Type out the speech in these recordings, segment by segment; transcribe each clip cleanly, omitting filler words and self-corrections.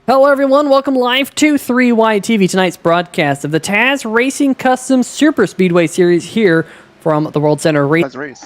Hello everyone, welcome live to 3YTV, tonight's broadcast of the Taz Racing Customs Superspeedway Series here from the World Center Race.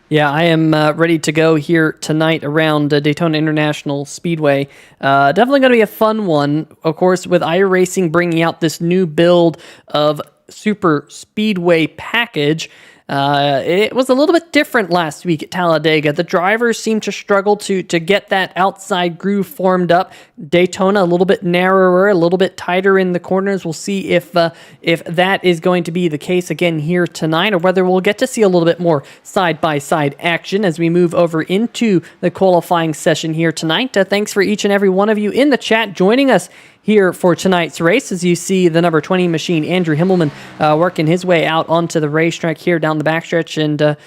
Yeah, I am ready to go here tonight around Daytona International Speedway. Definitely going to be a fun one, of course, with iRacing bringing out this new build of Superspeedway package. It was a little bit different last week at Talladega. The drivers seemed to struggle to get that outside groove formed up. Daytona a little bit narrower, a little bit tighter in the corners. We'll see if that is going to be the case again here tonight, or whether we'll get to see a little bit more side-by-side action as we move over into the qualifying session here tonight. Thanks for each and every one of you in the chat joining us here for tonight's race. As you see the number 20 machine, Andrew Himmelman, working his way out onto the racetrack here down the backstretch. And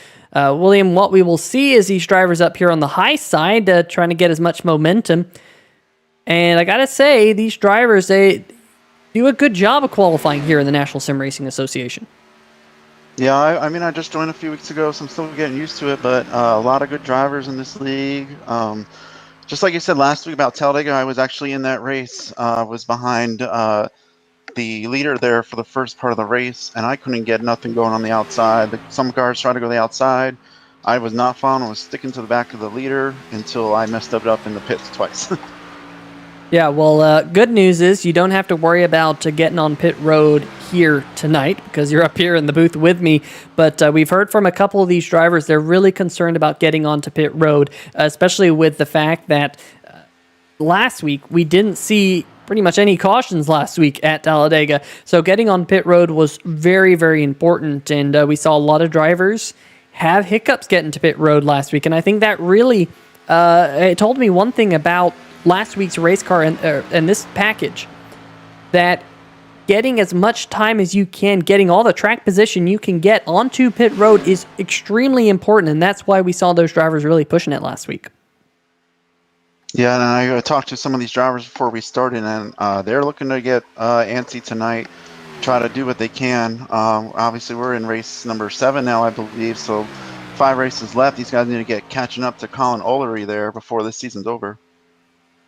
William, what we will see is these drivers up here on the high side trying to get as much momentum. And I gotta say, these drivers, they do a good job of qualifying here in the National Sim Racing Association. Yeah, I mean, I just joined a few weeks ago, so I'm still getting used to it, but a lot of good drivers in this league. Just like you said last week about Talladega, I was actually in that race, was behind the leader there for the first part of the race, and I couldn't get nothing going on the outside. Some cars tried to go the outside. I was not following. I was sticking to the back of the leader until I messed it up in the pits twice. Yeah, well, good news is you don't have to worry about getting on pit road here tonight because you're up here in the booth with me. But we've heard from a couple of these drivers, they're really concerned about getting onto pit road, especially with the fact that last week we didn't see pretty much any cautions last week at Talladega. So getting on pit road was very, very important. And we saw a lot of drivers have hiccups getting to pit road last week. And I think that really it told me one thing about last week's race car and this package, that getting as much time as you can, getting all the track position you can get onto pit road is extremely important, and that's why we saw those drivers really pushing it last week. Yeah, and I talked to some of these drivers before we started, and they're looking to get antsy tonight, try to do what they can. Obviously, we're in race number 7 now, I believe, so 5 races left. These guys need to get catching up to Colin O'Leary there before this season's over.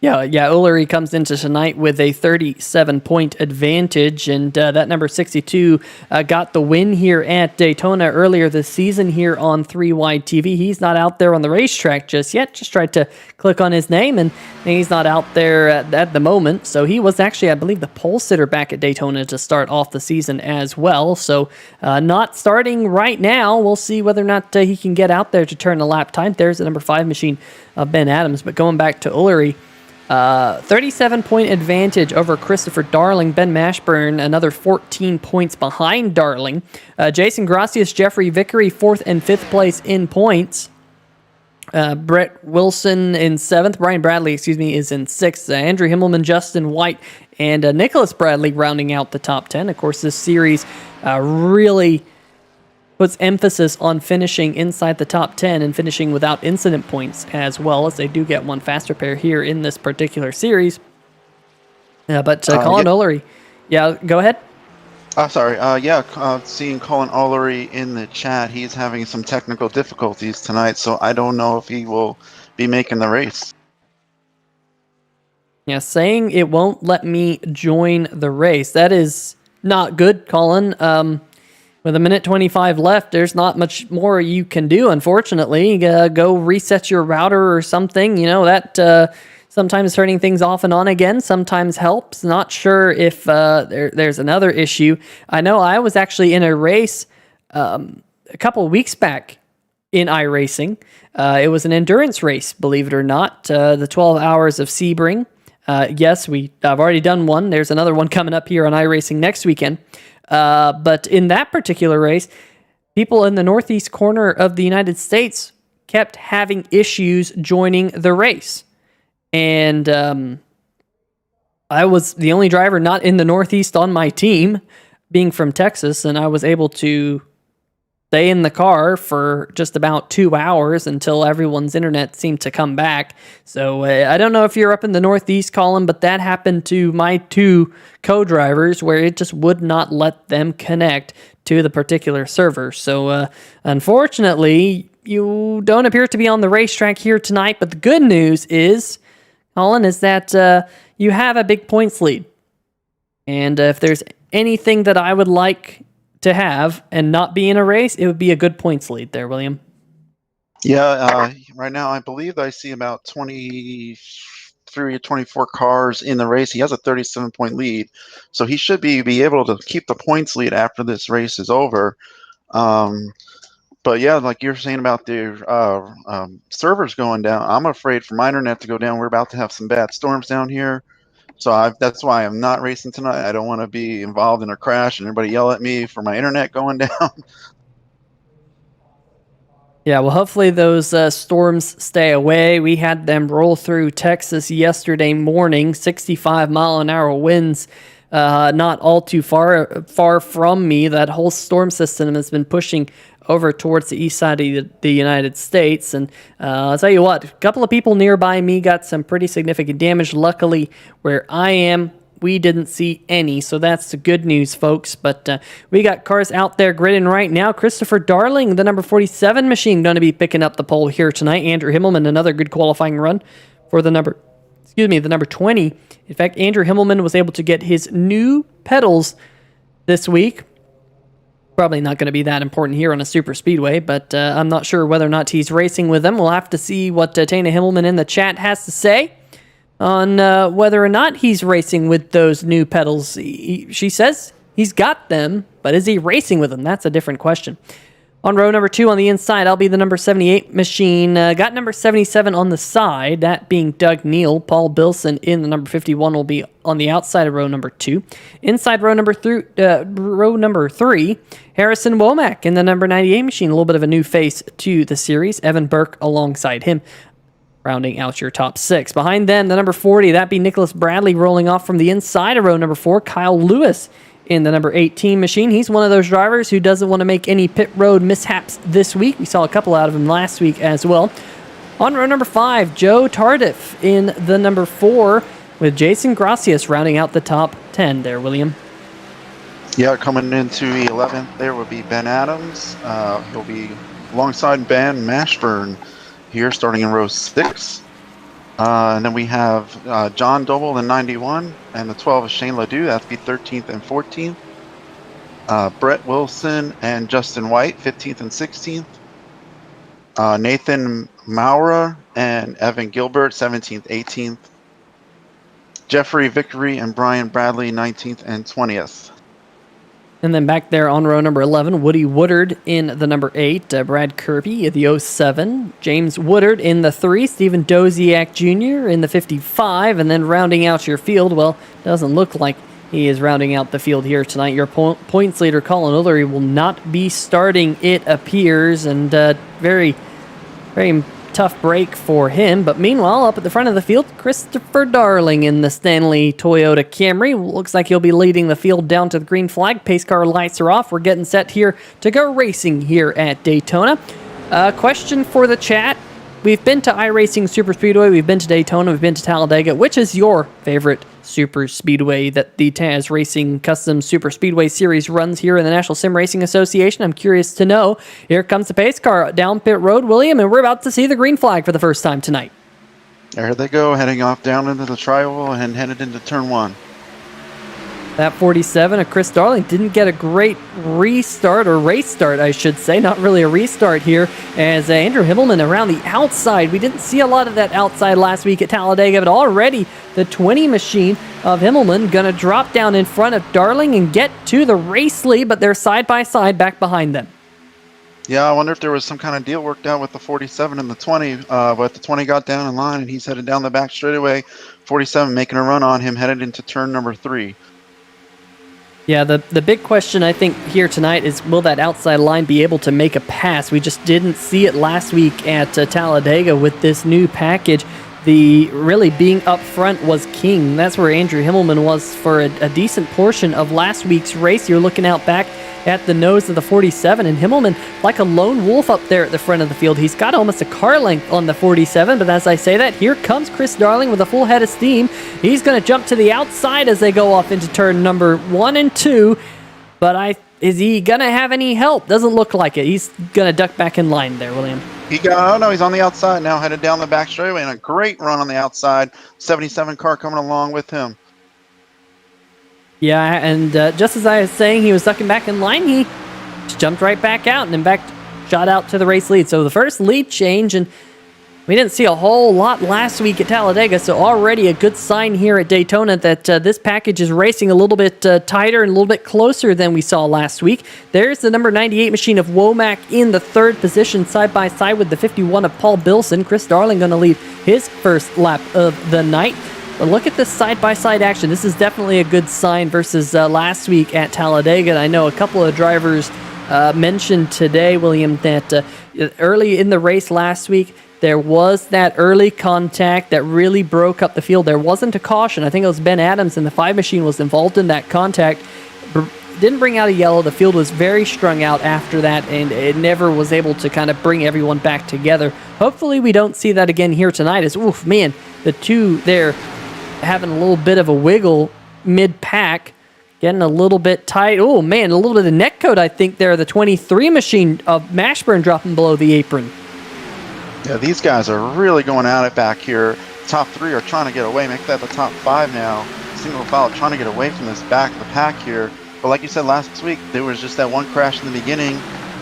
Yeah, O'Leary comes into tonight with a 37-point advantage, and that number 62 got the win here at Daytona earlier this season here on 3YTV. He's not out there on the racetrack just yet. Just tried to click on his name, and he's not out there at the moment. So he was actually, I believe, the pole sitter back at Daytona to start off the season as well. So not starting right now. We'll see whether or not he can get out there to turn the lap time. There's the number 5 machine, Ben Adams. But going back to O'Leary, 37-point advantage over Christopher Darling. Ben Mashburn, another 14 points behind Darling. Jason Gracias, Jeffrey Vickery, 4th and 5th place in points. Brett Wilson in 7th. Brian Bradley, is in 6th. Andrew Himmelman, Justin White, and Nicholas Bradley rounding out the top 10. Of course, this series really puts emphasis on finishing inside the top 10 and finishing without incident points, as well as they do get one faster pair here in this particular series. But Colin O'Leary, yeah, go ahead. Sorry. Seeing Colin O'Leary in the chat, he's having some technical difficulties tonight, so I don't know if he will be making the race. Yeah, saying it won't let me join the race. That is not good, Colin. With 1:25 left, there's not much more you can do, unfortunately. Go reset your router or something. You know, that sometimes turning things off and on again sometimes helps. Not sure if there's another issue. I know I was actually in a race a couple of weeks back in iRacing. It was an endurance race, believe it or not. The 12 hours of Sebring. Yes, I've already done one. There's another one coming up here on iRacing next weekend. But in that particular race, people in the northeast corner of the United States kept having issues joining the race. And I was the only driver not in the northeast on my team, being from Texas, and I was able to stay in the car for just about 2 hours until everyone's internet seemed to come back. So I don't know if you're up in the Northeast, Colin, but that happened to my 2 co-drivers where it just would not let them connect to the particular server. So unfortunately, you don't appear to be on the racetrack here tonight, but the good news is Colin, is that you have a big points lead. And if there's anything that I would like to have and not be in a race, it would be a good points lead there, William. Yeah, right now I believe I see about 23 or 24 cars in the race. He has a 37-point lead, so he should be able to keep the points lead after this race is over. But yeah, like you're saying about the servers going down, I'm afraid for my internet to go down. We're about to have some bad storms down here. So that's why I'm not racing tonight. I don't want to be involved in a crash and everybody yell at me for my internet going down. Yeah, well, hopefully those storms stay away. We had them roll through Texas yesterday morning, 65-mile-an-hour winds. Not all too far from me. That whole storm system has been pushing over towards the east side of the United States. And I'll tell you what, a couple of people nearby me got some pretty significant damage. Luckily, where I am, we didn't see any, so that's the good news, folks. But we got cars out there gridding right now. Christopher Darling, the number 47 machine, going to be picking up the pole here tonight. Andrew Himmelman, another good qualifying run for the number 20. In fact, Andrew Himmelman was able to get his new pedals this week. Probably not going to be that important here on a super speedway, but I'm not sure whether or not he's racing with them. We'll have to see what Tana Himmelman in the chat has to say on whether or not he's racing with those new pedals. She says he's got them, but is he racing with them? That's a different question. On row number 2 on the inside, I'll be the number 78 machine. Got number 77 on the side, that being Doug Neal. Paul Bilson in the number 51 will be on the outside of row number 2. Inside row number 3, Harrison Womack in the number 98 machine. A little bit of a new face to the series. Evan Burke alongside him, rounding out your top 6. Behind them, the number 40, that be Nicholas Bradley rolling off from the inside of row number 4. Kyle Lewis in the number 18 machine. He's one of those drivers who doesn't want to make any pit road mishaps this week. We saw a couple out of him last week as well. On row number 5, Joe Tardif in the number 4 with Jason Gracias rounding out the top 10 there, William. Yeah, coming into 11th there will be Ben Adams. He'll be alongside Ben Mashburn here starting in row 6. And then we have John Doble in 91, and the 12 is Shane Ledoux. That's be 13th and 14th. Brett Wilson and Justin White, 15th and 16th. Nathan Maurer and Evan Gilbert, 17th, 18th. Jeffrey Vickery and Brian Bradley, 19th and 20th. And then back there on row number 11, Woody Woodard in the number 8, Brad Kirby in the 07, James Woodard in the 3, Stephen Doziak Jr. in the 55, and then rounding out your field, well, doesn't look like he is rounding out the field here tonight. Your points leader, Colin Ullery, will not be starting, it appears, and very, very tough break for him. But meanwhile, up at the front of the field, Christopher Darling in the Stanley Toyota Camry. Looks like he'll be leading the field down to the green flag. Pace car lights are off. We're getting set here to go racing here at Daytona. Question for the chat. We've been to iRacing Superspeedway, we've been to Daytona, we've been to Talladega. Which is your favorite Superspeedway that the Taz Racing Customs Superspeedway Series runs here in the National Sim Racing Association? I'm curious to know. Here comes the pace car down pit road, William, and we're about to see the green flag for the first time tonight. There they go, heading off down into the tri-oval and headed into turn 1. That 47 of Chris Darling didn't get a great restart, or race start, I should say. Not really a restart here, as Andrew Himmelman around the outside. We didn't see a lot of that outside last week at Talladega, but already the 20 machine of Himmelman going to drop down in front of Darling and get to the race lead, but they're side by side back behind them. Yeah, I wonder if there was some kind of deal worked out with the 47 and the 20, but the 20 got down in line and he's headed down the back straightaway. 47 making a run on him, headed into turn number 3. Yeah, the big question I think here tonight is, will that outside line be able to make a pass? We just didn't see it last week at Talladega with this new package. The really being up front was king. That's where Andrew Himmelman was for a decent portion of last week's race. You're looking out back at the nose of the 47, and Himmelman like a lone wolf up there at the front of the field. He's got almost a car length on the 47, but as I say that, here comes Chris Darling with a full head of steam. He's going to jump to the outside as they go off into turn number 1 and 2, but is he going to have any help? Doesn't look like it. He's going to duck back in line there, William. Oh no, he's on the outside now, headed down the back straightaway, and a great run on the outside. 77 car coming along with him. Yeah, and just as I was saying, he was ducking back in line. He just jumped right back out and in fact shot out to the race lead. So the first lead change, and we didn't see a whole lot last week at Talladega, so already a good sign here at Daytona that this package is racing a little bit tighter and a little bit closer than we saw last week. There's the number 98 machine of Womack in the third position, side by side with the 51 of Paul Bilson. Chris Darling going to lead his first lap of the night. But look at this side-by-side action. This is definitely a good sign versus last week at Talladega. And I know a couple of drivers mentioned today, William, that early in the race last week, there was that early contact that really broke up the field. There wasn't a caution. I think it was Ben Adams and the 5 machine was involved in that contact. Didn't bring out a yellow. The field was very strung out after that, and it never was able to kind of bring everyone back together. Hopefully we don't see that again here tonight. As, oof, man, the two there having a little bit of a wiggle mid-pack, getting a little bit tight. Oh, man, a little bit of neck code, I think, there. The 23 machine of Mashburn dropping below the apron. Yeah, these guys are really going at it back here. Top 3 are trying to get away, make that the top 5 now. Single file trying to get away from this back of the pack here. But like you said last week, there was just that one crash in the beginning,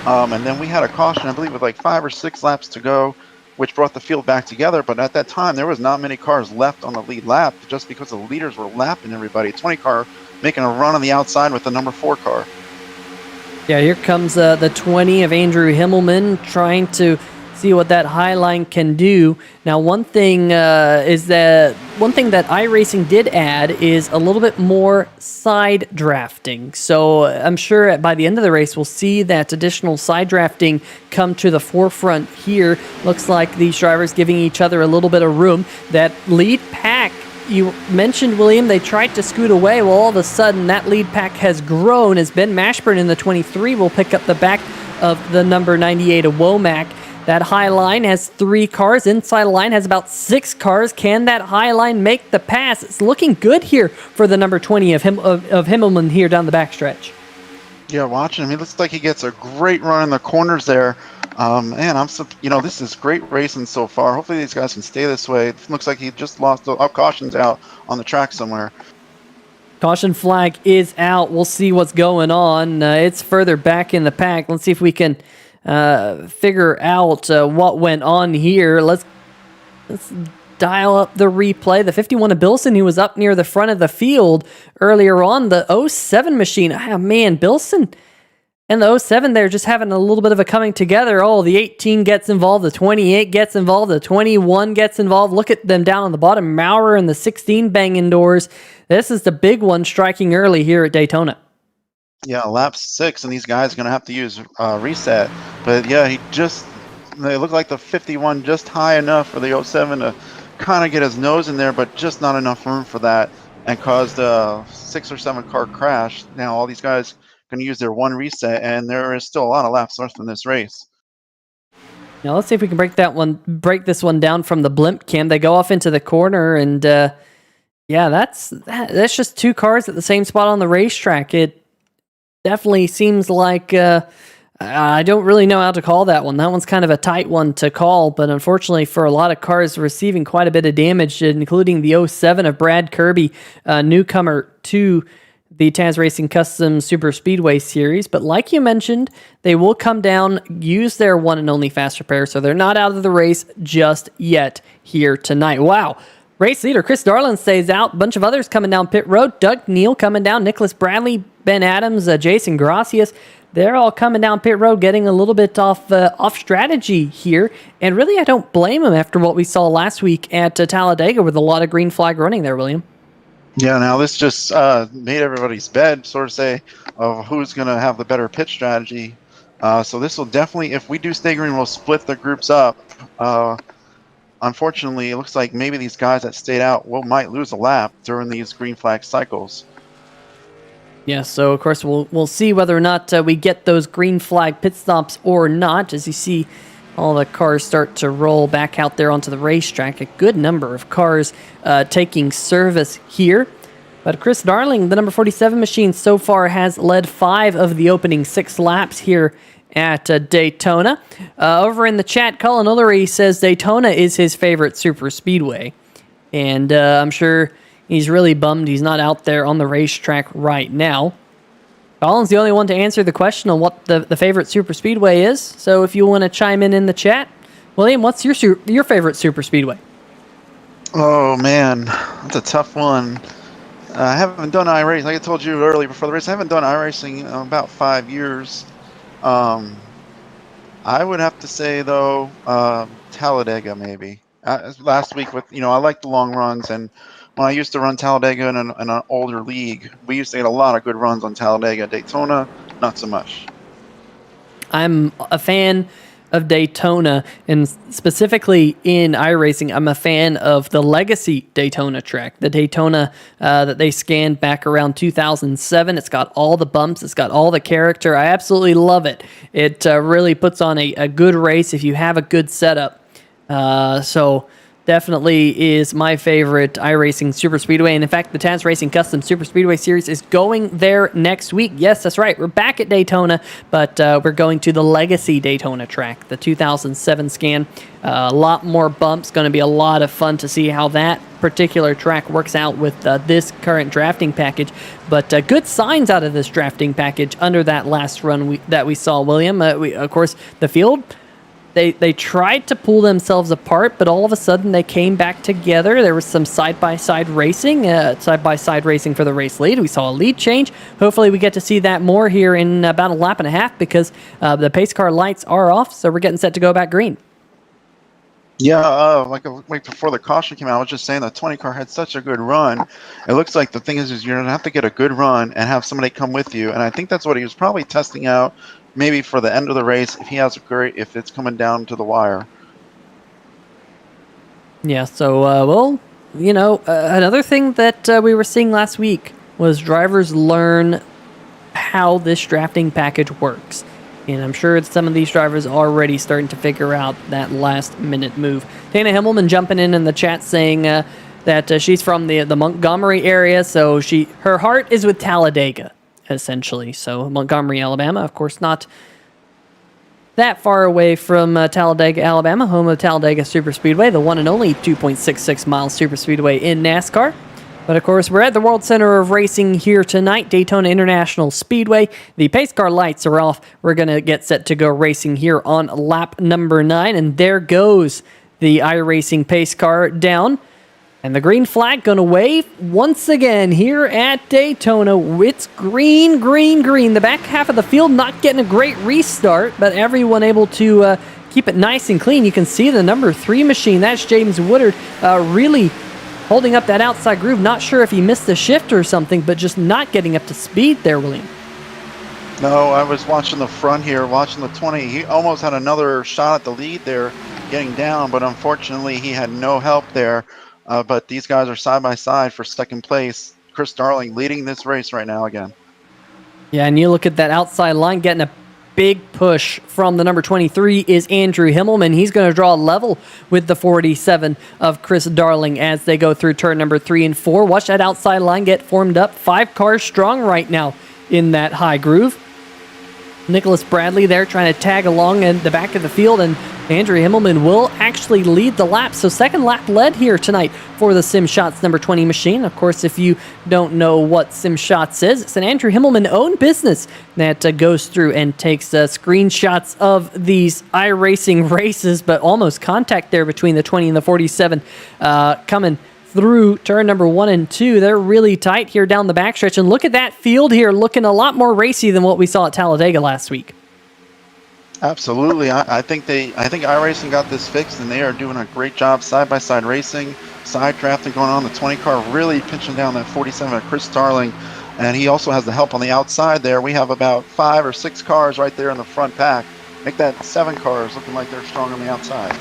and then we had a caution, I believe, with like 5 or 6 laps to go, which brought the field back together. But at that time, there was not many cars left on the lead lap just because the leaders were lapping everybody. 20 car making a run on the outside with the number 4 car. Yeah, here comes the 20 of Andrew Himmelman trying to see what that high line can do. Now, one thing that iRacing did add is a little bit more side drafting. So I'm sure by the end of the race, we'll see that additional side drafting come to the forefront here. Looks like these drivers giving each other a little bit of room. That lead pack, you mentioned, William, they tried to scoot away. Well, all of a sudden, that lead pack has grown as Ben Mashburn in the 23 will pick up the back of the number 98 of Womack. That high line has 3 cars. Inside line has about 6 cars. Can that high line make the pass? It's looking good here for the number 20 of Himmelman here down the backstretch. Yeah, watching him, he looks like he gets a great run in the corners there. Man, this is great racing so far. Hopefully these guys can stay this way. It looks like he just lost the cautions out on the track somewhere. Caution flag is out. We'll see what's going on. It's further back in the pack. Let's see if we can figure out what went on here. Let's dial up the replay. The 51 of Bilson, who was up near the front of the field earlier on, the 07 machine. Oh, man, Bilson and the 07 there just having a little bit of a coming together. Oh, the 18 gets involved, the 28 gets involved, the 21 gets involved. Look at them down on the bottom. Maurer and the 16 banging doors. This is the big one striking early here at Daytona. Yeah, lap 6, and these guys are going to have to use reset. But yeah, they look like the 51 just high enough for the 07 to kind of get his nose in there, but just not enough room for that, and caused a 6 or 7 car crash. Now all these guys going to use their 1 reset, and there is still a lot of laps left in this race. Now let's see if we can break this one down from the blimp cam. They go off into the corner, and yeah, that's just 2 cars at the same spot on the racetrack. It definitely seems like I don't really know how to call that one. That one's kind of a tight one to call, but unfortunately for a lot of cars receiving quite a bit of damage, including the 07 of Brad Kirby, newcomer to the Taz Racing Customs Superspeedway series. But like you mentioned, they will come down, use their one and only fast repair, so they're not out of the race just yet here tonight. Wow. Race leader Chris Darling stays out. A bunch of others coming down pit road. Doug Neal coming down. Nicholas Bradley, Ben Adams, Jason Gracias. They're all coming down pit road, getting a little bit off strategy here. And really, I don't blame them after what we saw last week at Talladega with a lot of green flag running there, William. Yeah, now this just made everybody's bed, sort of say, of who's going to have the better pit strategy. So this will definitely, if we do stay green, we'll split the groups up. Unfortunately, it looks like maybe these guys that stayed out might lose a lap during these green flag cycles. Yeah, so of course we'll see whether or not we get those green flag pit stops or not. As you see, all the cars start to roll back out there onto the racetrack. A good number of cars taking service here. But Chris Darling, the number 47 machine, so far has led 5 of the opening 6 laps here at Daytona. Over in the chat, Colin Ullery says Daytona is his favorite super speedway. And I'm sure he's really bummed he's not out there on the racetrack right now. Colin's the only one to answer the question on what the favorite super speedway is. So if you want to chime in the chat, William, what's your favorite super speedway? Oh man, that's a tough one. I haven't done iRacing. Like I told you earlier before the race, I haven't done iRacing in about 5 years. I would have to say though, Talladega maybe. Last week with I like the long runs, and when I used to run Talladega in an older league, we used to get a lot of good runs on Talladega. Daytona, not so much. I'm a fan of Daytona, and specifically in iRacing, I'm a fan of the legacy Daytona track. The Daytona that they scanned back around 2007. It's got all the bumps. It's got all the character. I absolutely love it. It really puts on a good race if you have a good setup. So definitely is my favorite iRacing Super Speedway. And in fact, the Taz Racing Customs Super Speedway Series is going there next week. Yes, that's right. We're back at Daytona, but we're going to the legacy Daytona track, the 2007 scan. A lot more bumps. Going to be a lot of fun to see how that particular track works out with this current drafting package. But good signs out of this drafting package under that last run that we saw, William. Of course, the field, They tried to pull themselves apart, but all of a sudden they came back together. There was some side-by-side racing for the race lead. We saw a lead change. Hopefully we get to see that more here in about a lap and a half, because the pace car lights are off, so we're getting set to go back green. Yeah, like before the caution came out, I was just saying the 20 car had such a good run. It looks like the thing is you're going to have to get a good run and have somebody come with you, and I think that's what he was probably testing out. Maybe for the end of the race, if it's coming down to the wire. Yeah, so, another thing that we were seeing last week was drivers learn how this drafting package works. And I'm sure some of these drivers are already starting to figure out that last-minute move. Dana Himmelman jumping in the chat saying that she's from the Montgomery area, so her heart is with Talladega, essentially. So Montgomery, Alabama, of course, not that far away from Talladega, Alabama, home of Talladega Superspeedway, the one and only 2.66 mile superspeedway in NASCAR. But of course, we're at the World Center of Racing here tonight, Daytona International Speedway. The pace car lights are off. We're going to get set to go racing here on lap number 9, and there goes the iRacing pace car down. And the green flag going to wave once again here at Daytona. It's green, green, green. The back half of the field not getting a great restart, but everyone able to keep it nice and clean. You can see the number 3 machine. That's James Woodard really holding up that outside groove. Not sure if he missed the shift or something, but just not getting up to speed there, William. No, I was watching the front here, watching the 20. He almost had another shot at the lead there, getting down, but unfortunately he had no help there. But these guys are side by side for second place. Chris Darling leading this race right now again. Yeah, and you look at that outside line, getting a big push from the number 23 is Andrew Himmelman. He's going to draw a level with the 47 of Chris Darling as they go through turn number 3 and 4. Watch that outside line get formed up. 5 cars strong right now in that high groove. Nicholas Bradley there trying to tag along in the back of the field, and Andrew Himmelman will actually lead the lap. So second lap led here tonight for the SimShots number 20 machine. Of course, if you don't know what SimShots is, it's an Andrew Himmelman-owned business that goes through and takes screenshots of these iRacing races, but almost contact there between the 20 and the 47 coming through turn number 1 and 2. They're really tight here down the backstretch, and look at that field here looking a lot more racy than what we saw at Talladega last week. Absolutely. I think iRacing got this fixed, and they are doing a great job side-by-side racing, side drafting going on. The 20 car really pinching down that 47 of Chris Darling, and he also has the help on the outside there. We have about 5 or 6 cars right there in the front pack. Make that 7 cars looking like they're strong on the outside.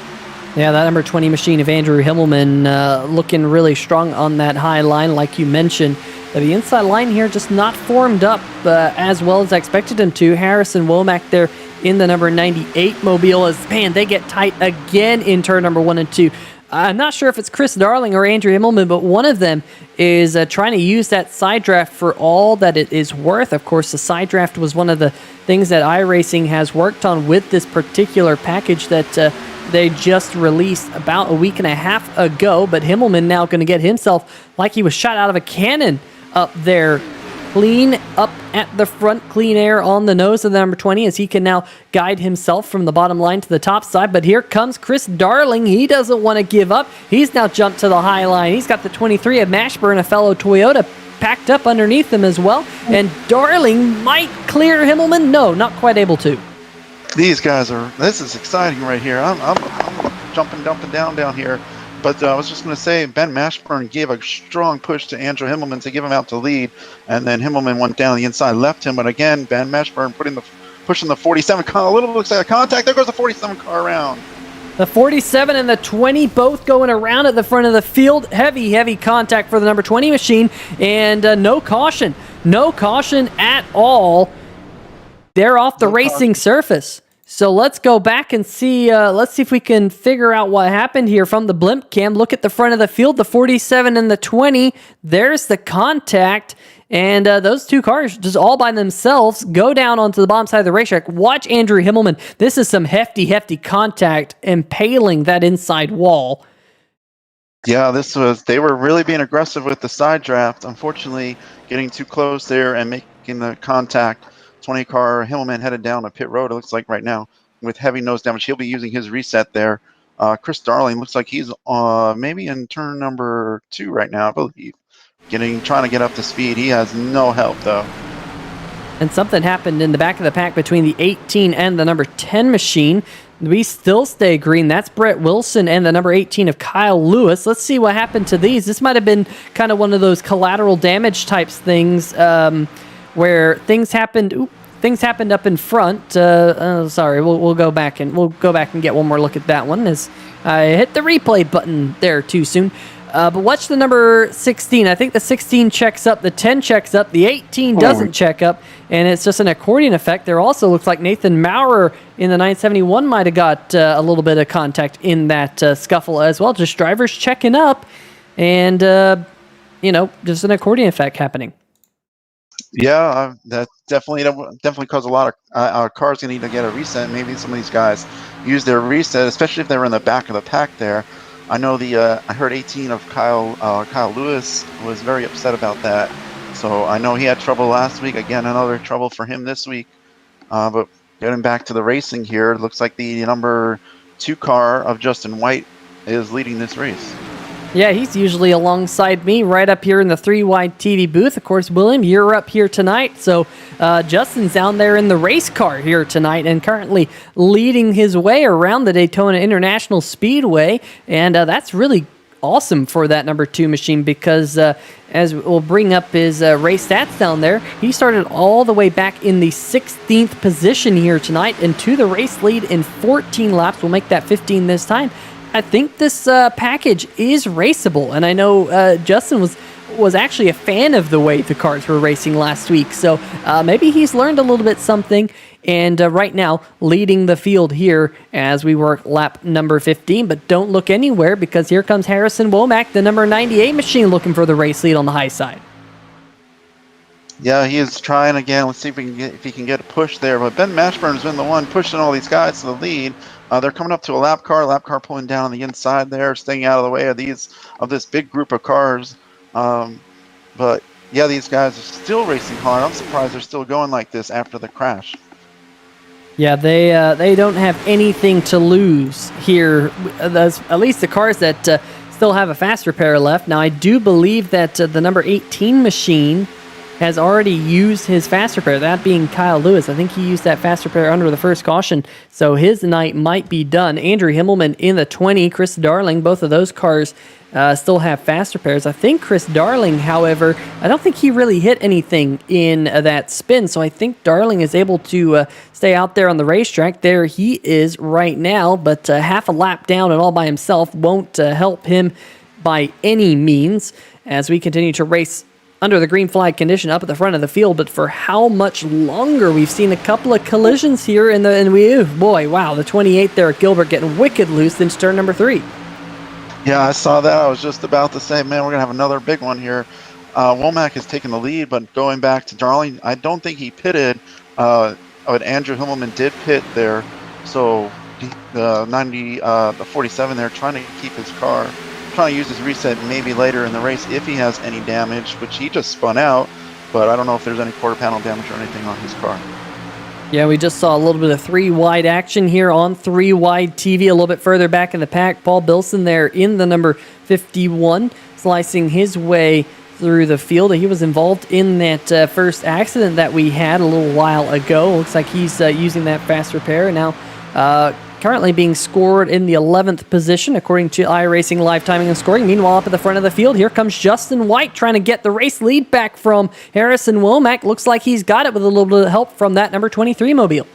Yeah, that number 20 machine of Andrew Himmelman looking really strong on that high line, like you mentioned. The inside line here just not formed up as well as I expected him to. Harrison Womack there in the number 98 Mobile as, man, they get tight again in turn number 1 and 2. I'm not sure if it's Chris Darling or Andrew Himmelman, but one of them is trying to use that side draft for all that it is worth. Of course, the side draft was one of the things that iRacing has worked on with this particular package that they just released about a week and a half ago. But Himmelman now going to get himself like he was shot out of a cannon up there. Clean up at the front, clean air on the nose of the number 20 as he can now guide himself from the bottom line to the top side. But here comes Chris Darling. He doesn't want to give up. He's now jumped to the high line. He's got the 23 of Mashburn, a fellow Toyota, packed up underneath him as well. And Darling might clear Himmelman. No, not quite able to. These guys are, this is exciting right here. I'm jumping down here. But I was just going to say, Ben Mashburn gave a strong push to Andrew Himmelman to give him out to lead, and then Himmelman went down the inside, left him. But again, Ben Mashburn pushing the 47 car. A little looks like a contact. There goes the 47 car around. The 47 and the 20 both going around at the front of the field. Heavy contact for the number 20 machine, and no caution at all. They're off the racing surface. So let's go back and see. Let's see if we can figure out what happened here from the blimp cam. Look at the front of the field, the 47 and the 20. There's the contact. And those two cars, just all by themselves, go down onto the bottom side of the racetrack. Watch Andrew Himmelman. This is some hefty contact, impaling that inside wall. Yeah, they were really being aggressive with the side draft. Unfortunately, getting too close there and making the contact. 20 car Himmelman headed down a pit road, it looks like right now, with heavy nose damage. He'll be using his reset there. Chris Darling looks like he's maybe in turn number 2 right now, I believe. Trying to get up to speed. He has no help though. And something happened in the back of the pack between the 18 and the number 10 machine. We still stay green. That's Brett Wilson and the number 18 of Kyle Lewis. Let's see what happened to these. This might have been kind of one of those collateral damage types things, where things happened up in front. Sorry, we'll go back and get one more look at that one as I hit the replay button there too soon. But watch the number 16. I think the 16 checks up, the 10 checks up, the 18 doesn't check up, and it's just an accordion effect. There also looks like Nathan Maurer in the 971 might have got a little bit of contact in that scuffle as well. Just drivers checking up, and just an accordion effect happening. Yeah, that definitely caused a lot of cars going to need to get a reset. Maybe some of these guys use their reset, especially if they were in the back of the pack there. I know I heard 18 of Kyle Lewis was very upset about that. So I know he had trouble last week. Again, another trouble for him this week. But getting back to the racing here, it looks like the number 2 car of Justin White is leading this race. Yeah, he's usually alongside me right up here in the 3-wide TV booth. Of course, William, you're up here tonight. So Justin's down there in the race car here tonight and currently leading his way around the Daytona International Speedway. And that's really awesome for that number 2 machine because as we'll bring up his race stats down there, he started all the way back in the 16th position here tonight and to the race lead in 14 laps. We'll make that 15 this time. I think this package is raceable, and I know Justin was actually a fan of the way the cars were racing last week, so maybe he's learned a little bit something, and right now leading the field here as we work lap number 15, but don't look anywhere because here comes Harrison Womack, the number 98 machine, looking for the race lead on the high side. Yeah, he is trying again. Let's see if he can get a push there, but Ben Mashburn has been the one pushing all these guys to the lead. They're coming up to a lap car pulling down on the inside there, staying out of the way of this big group of cars. But yeah, these guys are still racing hard. I'm surprised they're still going like this after the crash. Yeah, they don't have anything to lose here. At least the cars that still have a fast repair left. Now, I do believe that the number 18 machine has already used his fast repair, that being Kyle Lewis. I think he used that fast repair under the first caution, so his night might be done. Andrew Himmelman in the 20, Chris Darling, both of those cars still have fast repairs. I think Chris Darling, however, I don't think he really hit anything in that spin, so I think Darling is able to stay out there on the racetrack. There he is right now, but half a lap down and all by himself won't help him by any means as we continue to race under the green flag condition up at the front of the field. But for how much longer? We've seen a couple of collisions here, and the 28 there at Gilbert getting wicked loose into turn number 3. Yeah, I saw that. I was just about to say, man, we're gonna have another big one here. Womack is taking the lead, but going back to Darling, I don't think he pitted. But Andrew Himmelman did pit there, so the 47 there, trying to keep his car, trying to use his reset maybe later in the race if he has any damage, which he just spun out. But I don't know if there's any quarter panel damage or anything on his car. Yeah, we just saw a little bit of 3-wide action here on 3-wide TV, a little bit further back in the pack. Paul Bilson there in the number 51, slicing his way through the field. He was involved in that first accident that we had a little while ago. Looks like he's using that fast repair. And now currently being scored in the 11th position, according to iRacing Live Timing and Scoring. Meanwhile, up at the front of the field, here comes Justin White trying to get the race lead back from Harrison Womack. Looks like he's got it with a little bit of help from that number 23 mobile.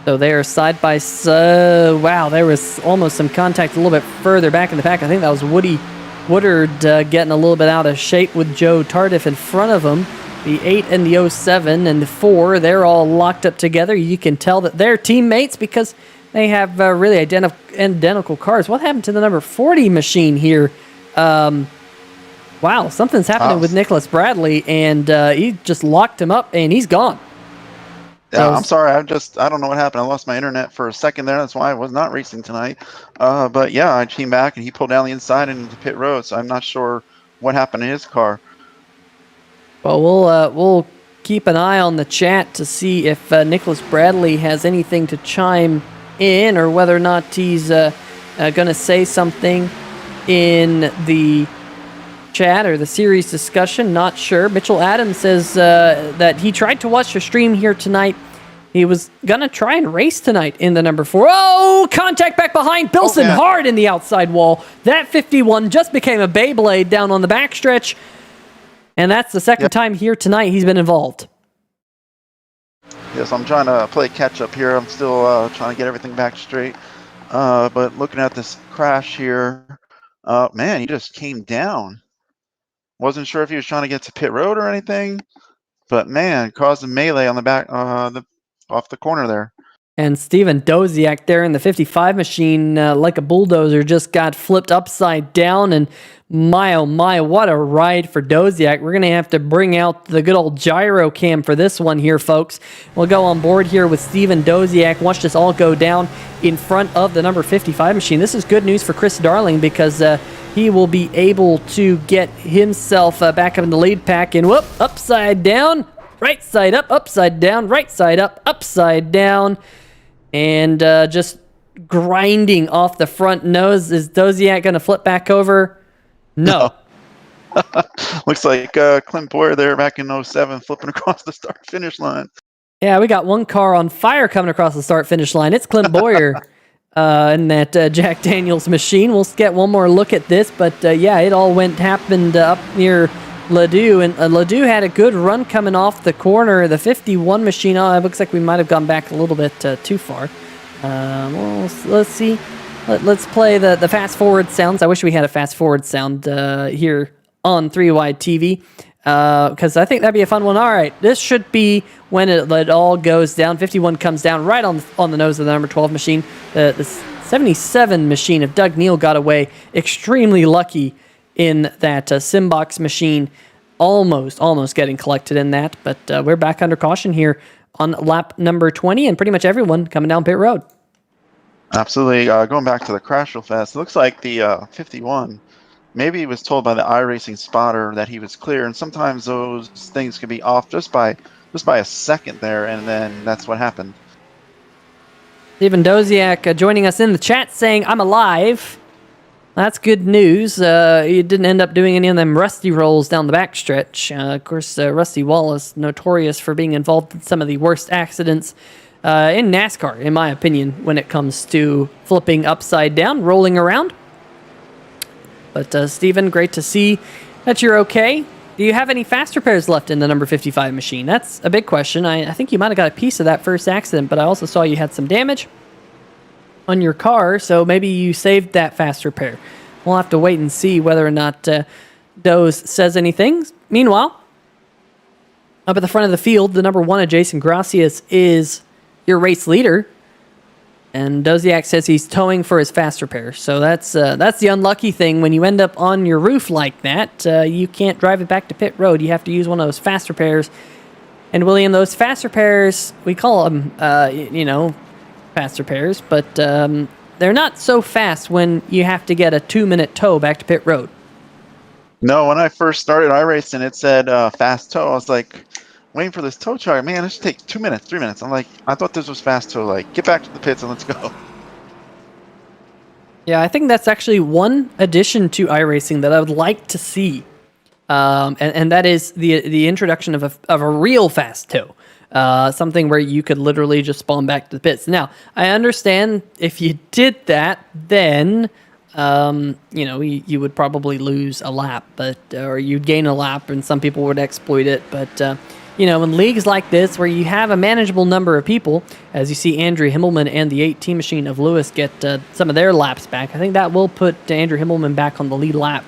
So they are side by side. Wow, there was almost some contact a little bit further back in the pack. I think that was Woodard getting a little bit out of shape with Joe Tardif in front of him. The 8 and the 07 and the 4, they're all locked up together. You can tell that they're teammates because they have really identical cars. What happened to the number 40 machine here? Wow, something's happening with Nicholas Bradley, and he just locked him up, and he's gone. Yeah, I'm sorry. I don't know what happened. I lost my internet for a second there. That's why I was not racing tonight. But yeah, I came back, and he pulled down the inside into pit road, so I'm not sure what happened in his car. Well, we'll keep an eye on the chat to see if Nicholas Bradley has anything to chime in, or whether or not he's going to say something in the chat or the series discussion. Not sure. Mitchell Adams says that he tried to watch the stream here tonight. He was going to try and race tonight in the number 4. Oh, contact back behind Bilson, hard in the outside wall. That 51 just became a Beyblade down on the backstretch. And that's the second time here tonight he's been involved. Yes, I'm trying to play catch up here. I'm still trying to get everything back straight. But looking at this crash here, man, he just came down. Wasn't sure if he was trying to get to pit road or anything, but man, caused a melee on the back, off the corner there. And Steven Doziak there in the 55 machine, like a bulldozer, just got flipped upside down. And my, oh my, what a ride for Doziak. We're going to have to bring out the good old gyro cam for this one here, folks. We'll go on board here with Steven Doziak. Watch this all go down in front of the number 55 machine. This is good news for Chris Darling because he will be able to get himself back up in the lead pack. And whoop, upside down, right side up, upside down, right side up, upside down. And just grinding off the front nose. Is Doziak going to flip back over? No. Looks like Clint Boyer there back in 07 flipping across the start-finish line. Yeah, we got one car on fire coming across the start-finish line. It's Clint Boyer in that Jack Daniels machine. We'll get one more look at this. But yeah, it all happened up near Ledoux, and Ledoux had a good run coming off the corner. The 51 machine, it looks like we might have gone back a little bit too far. Well, let's see. Let's play the fast forward sounds. I wish we had a fast forward sound here on 3-Wide TV, because I think that'd be a fun one. All right, this should be when it all goes down. 51 comes down right on the nose of the number 12 machine. The 77 machine of Doug Neal got away extremely lucky in that SIMBOX machine, almost getting collected in that. But we're back under caution here on lap number 20, and pretty much everyone coming down pit road. Absolutely. Going back to the crash real fast, it looks like the 51, maybe he was told by the iRacing spotter that he was clear, and sometimes those things can be off just by a second there, and then that's what happened. Steven Doziak joining us in the chat saying, "I'm alive." That's good news. He didn't end up doing any of them rusty rolls down the backstretch. Of course, Rusty Wallace, notorious for being involved in some of the worst accidents in NASCAR, in my opinion, when it comes to flipping upside down, rolling around. But Steven, great to see that you're okay. Do you have any fast repairs left in the number 55 machine? That's a big question. I think you might have got a piece of that first accident, but I also saw you had some damage on your car, so maybe you saved that fast repair. We'll have to wait and see whether or not Doze says anything. Meanwhile, up at the front of the field, the number 1 of Jason Gracias is your race leader. And Doziak says he's towing for his fast repair. So that's the unlucky thing. When you end up on your roof like that, you can't drive it back to pit road. You have to use one of those fast repairs. And William, those fast repairs, we call them, fast repairs, but they're not so fast when you have to get a 2-minute tow back to pit road. No, when I first started iRacing, it said fast tow. I was like, waiting for this tow truck. Man, this takes 2 minutes, 3 minutes. I'm like, I thought this was fast tow. Like, get back to the pits and let's go. Yeah, I think that's actually one addition to iRacing that I would like to see. And that is the introduction of a real fast tow. Something where you could literally just spawn back to the pits. Now, I understand if you did that, then you would probably lose a lap, or you'd gain a lap, and some people would exploit it. But in leagues like this, where you have a manageable number of people, as you see Andrew Himmelman and the 18 machine of Lewis get some of their laps back, I think that will put Andrew Himmelman back on the lead lap.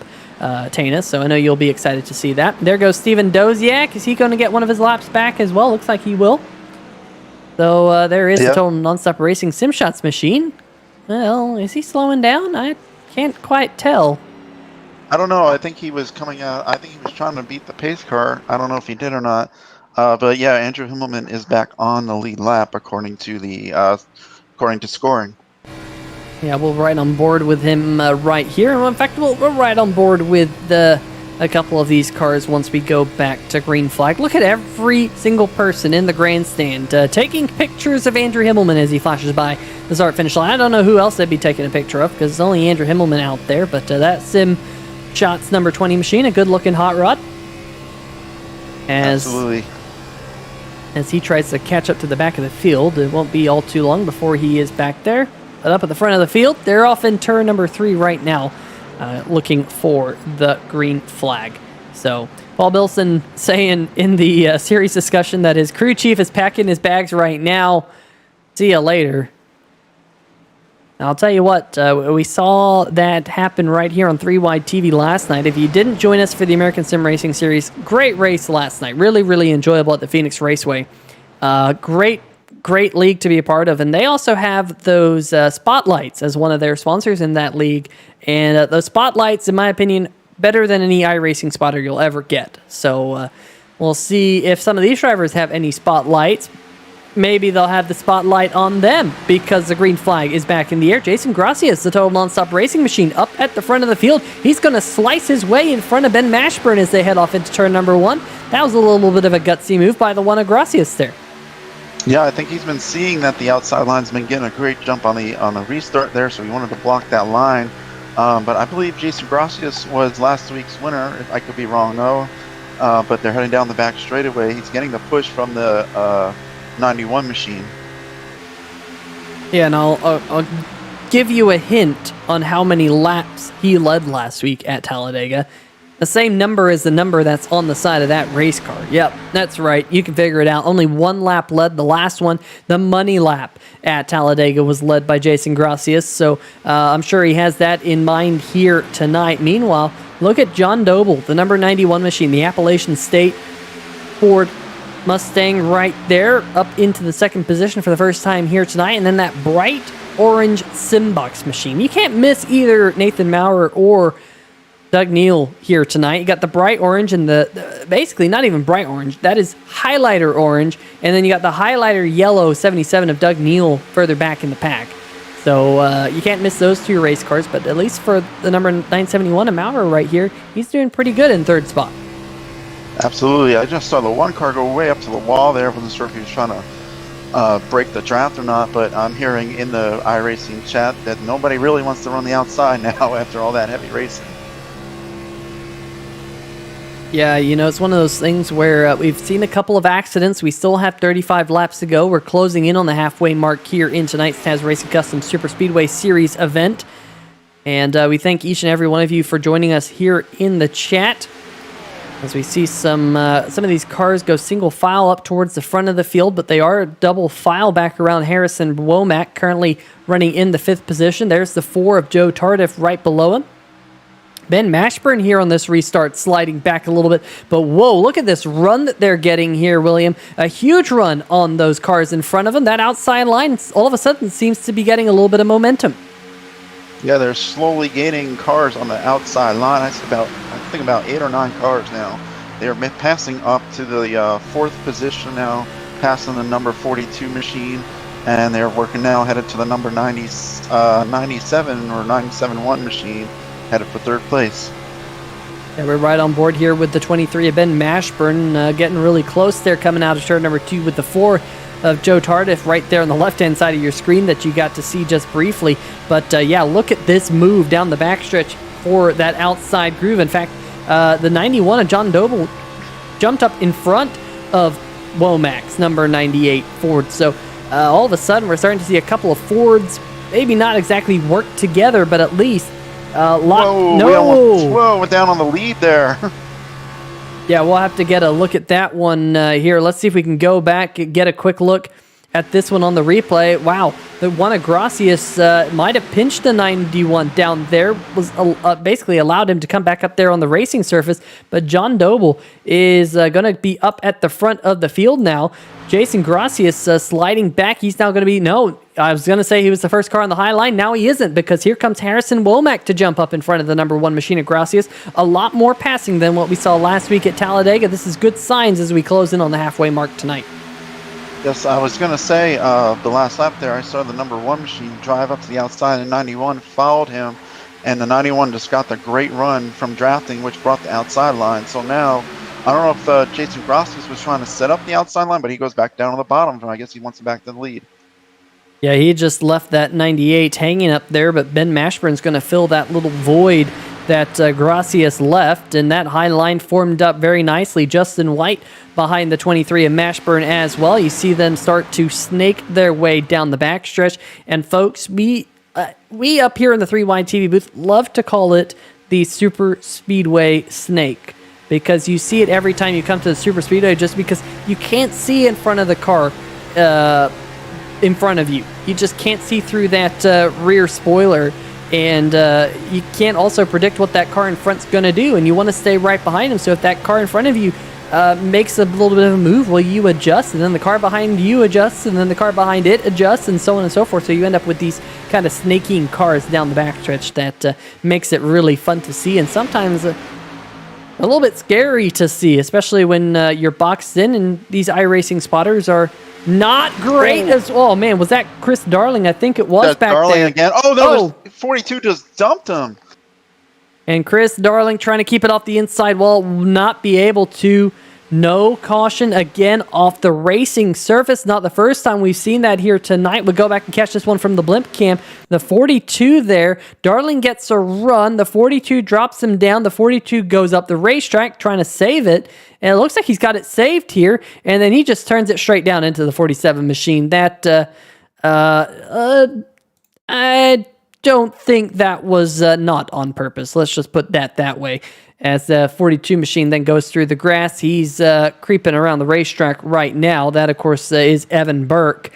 Tana, so I know you'll be excited to see that. There goes Steven Doziak. Is he going to get one of his laps back as well? Looks like he will. So there is the Total Nonstop Racing SimShots machine. Well, is he slowing down? I can't quite tell. I don't know. I think he was coming out. I think he was trying to beat the pace car. I don't know if he did or not. But yeah, Andrew Himmelman is back on the lead lap according to scoring. Yeah, we'll ride on board with him right here. In fact, we'll ride on board with a couple of these cars once we go back to green flag. Look at every single person in the grandstand taking pictures of Andrew Himmelman as he flashes by the start-finish line. I don't know who else they'd be taking a picture of because it's only Andrew Himmelman out there, but that SimShots number 20 machine, a good-looking hot rod. Absolutely. As he tries to catch up to the back of the field, it won't be all too long before he is back there. But up at the front of the field, they're off in turn number 3 right now, looking for the green flag. So Paul Bilson saying in the series discussion that his crew chief is packing his bags right now. See ya later. Now, I'll tell you what, we saw that happen right here on 3 Wide TV last night. If you didn't join us for the American Sim Racing Series, great race last night. Really, really enjoyable at the Phoenix Raceway. Great league to be a part of, and they also have those spotlights as one of their sponsors in that league, and those spotlights, in my opinion, better than any iRacing spotter you'll ever get. So we'll see if some of these drivers have any spotlights. Maybe they'll have the spotlight on them because the green flag is back in the air. Jason Gracias, the Total Nonstop Racing machine, up at the front of the field. He's going to slice his way in front of Ben Mashburn as they head off into turn number 1. That was a little bit of a gutsy move by the one of Gracias there. Yeah, I think he's been seeing that the outside line's been getting a great jump on the restart there, so he wanted to block that line. But I believe Jason Gracias was last week's winner. I could be wrong, though. But they're heading down the back straightaway. He's getting the push from the 91 machine. Yeah, and I'll give you a hint on how many laps he led last week at Talladega. The same number as the number that's on the side of that race car. Yep, that's right. You can figure it out. Only 1 lap led. The last one, the money lap at Talladega, was led by Jason Gracias. So I'm sure he has that in mind here tonight. Meanwhile, look at John Doble, the number 91 machine, the Appalachian State Ford Mustang right there, up into the second position for the first time here tonight. And then that bright orange SIMBOX machine. You can't miss either Nathan Maurer or Doug Neal here tonight. You got the bright orange and the basically not even bright orange. That is highlighter orange. And then you got the highlighter yellow 77 of Doug Neal further back in the pack. So you can't miss those 2 race cars. But at least for the number 971 of Maurer right here, he's doing pretty good in 3rd spot. Absolutely. I just saw the one car go way up to the wall there. I wasn't sure if he was trying to break the draft or not. But I'm hearing in the iRacing chat that nobody really wants to run the outside now after all that heavy racing. Yeah, it's one of those things where we've seen a couple of accidents. We still have 35 laps to go. We're closing in on the halfway mark here in tonight's Taz Racing Customs Superspeedway Series event. And we thank each and every one of you for joining us here in the chat. As we see some of these cars go single file up towards the front of the field, but they are double file back around Harrison Womack, currently running in the 5th position. There's the 4 of Joe Tardif right below him. Ben Mashburn here on this restart sliding back a little bit. But whoa, look at this run that they're getting here, William. A huge run on those cars in front of them. That outside line all of a sudden seems to be getting a little bit of momentum. Yeah, they're slowly gaining cars on the outside line. I think about 8 or 9 cars now. They are passing up to the 4th position now, passing the number 42 machine, and they're working now headed to the number 97 or 97-1 machine, headed for 3rd place. Yeah, we're right on board here with the 23 of Ben Mashburn, getting really close there, coming out of turn number 2 with the 4 of Joe Tardif right there on the left-hand side of your screen that you got to see just briefly. But yeah, look at this move down the backstretch for that outside groove. In fact, the 91 of John Doble jumped up in front of Womack's number 98 Ford. So all of a sudden, we're starting to see a couple of Fords, maybe not exactly work together, but at least Whoa, went down on the lead there. Yeah, we'll have to get a look at that one here. Let's see if we can go back and get a quick look at this one on the replay. Wow, the one of Gracias might have pinched the 91 down there, was basically allowed him to come back up there on the racing surface, but John Doble is going to be up at the front of the field now. Jason Gracias sliding back. He's now going to be, no, I was going to say he was the first car on the high line. Now he isn't, because here comes Harrison Womack to jump up in front of the number 1 machine at Gracias. A lot more passing than what we saw last week at Talladega. This is good signs as we close in on the halfway mark tonight. Yes, I was going to say, the last lap there, I saw the number 1 machine drive up to the outside, and 91 followed him, and the 91 just got the great run from drafting, which brought the outside line. So now, I don't know if Jason Gracias was trying to set up the outside line, but he goes back down to the bottom, and I guess he wants it back to the lead. Yeah, he just left that 98 hanging up there, but Ben Mashburn's going to fill that little void that Gracias left, and that high line formed up very nicely. Justin White behind the 23 of Mashburn as well. You see them start to snake their way down the backstretch, and folks, we up here in the 3Wide TV booth love to call it the Superspeedway snake, because you see it every time you come to the Superspeedway, just because you can't see in front of the car in front of you. You just can't see through that rear spoiler, and you can't also predict what that car in front's going to do, and you want to stay right behind him. So if that car in front of you makes a little bit of a move, well, you adjust, and then the car behind you adjusts, and then the car behind it adjusts, and so on and so forth. So you end up with these kind of snaking cars down the backstretch that makes it really fun to see, and sometimes a little bit scary to see, especially when you're boxed in, and these iRacing spotters are not great as well. Oh, man, was that Chris Darling? I think it was back Darling there. Again. Oh, no, 42 just dumped him. And Chris Darling trying to keep it off the inside wall, will not be able to. No caution again off the racing surface. Not the first time we've seen that here tonight. We'll go back and catch this one from the blimp cam. The 42 there, Darling gets a run. The 42 drops him down. The 42 goes up the racetrack trying to save it. And it looks like he's got it saved here. And then he just turns it straight down into the 47 machine. That, I don't think that was not on purpose. Let's just put that way. As the 42 machine then goes through the grass, he's creeping around the racetrack right now. That, of course, is Evan Burke.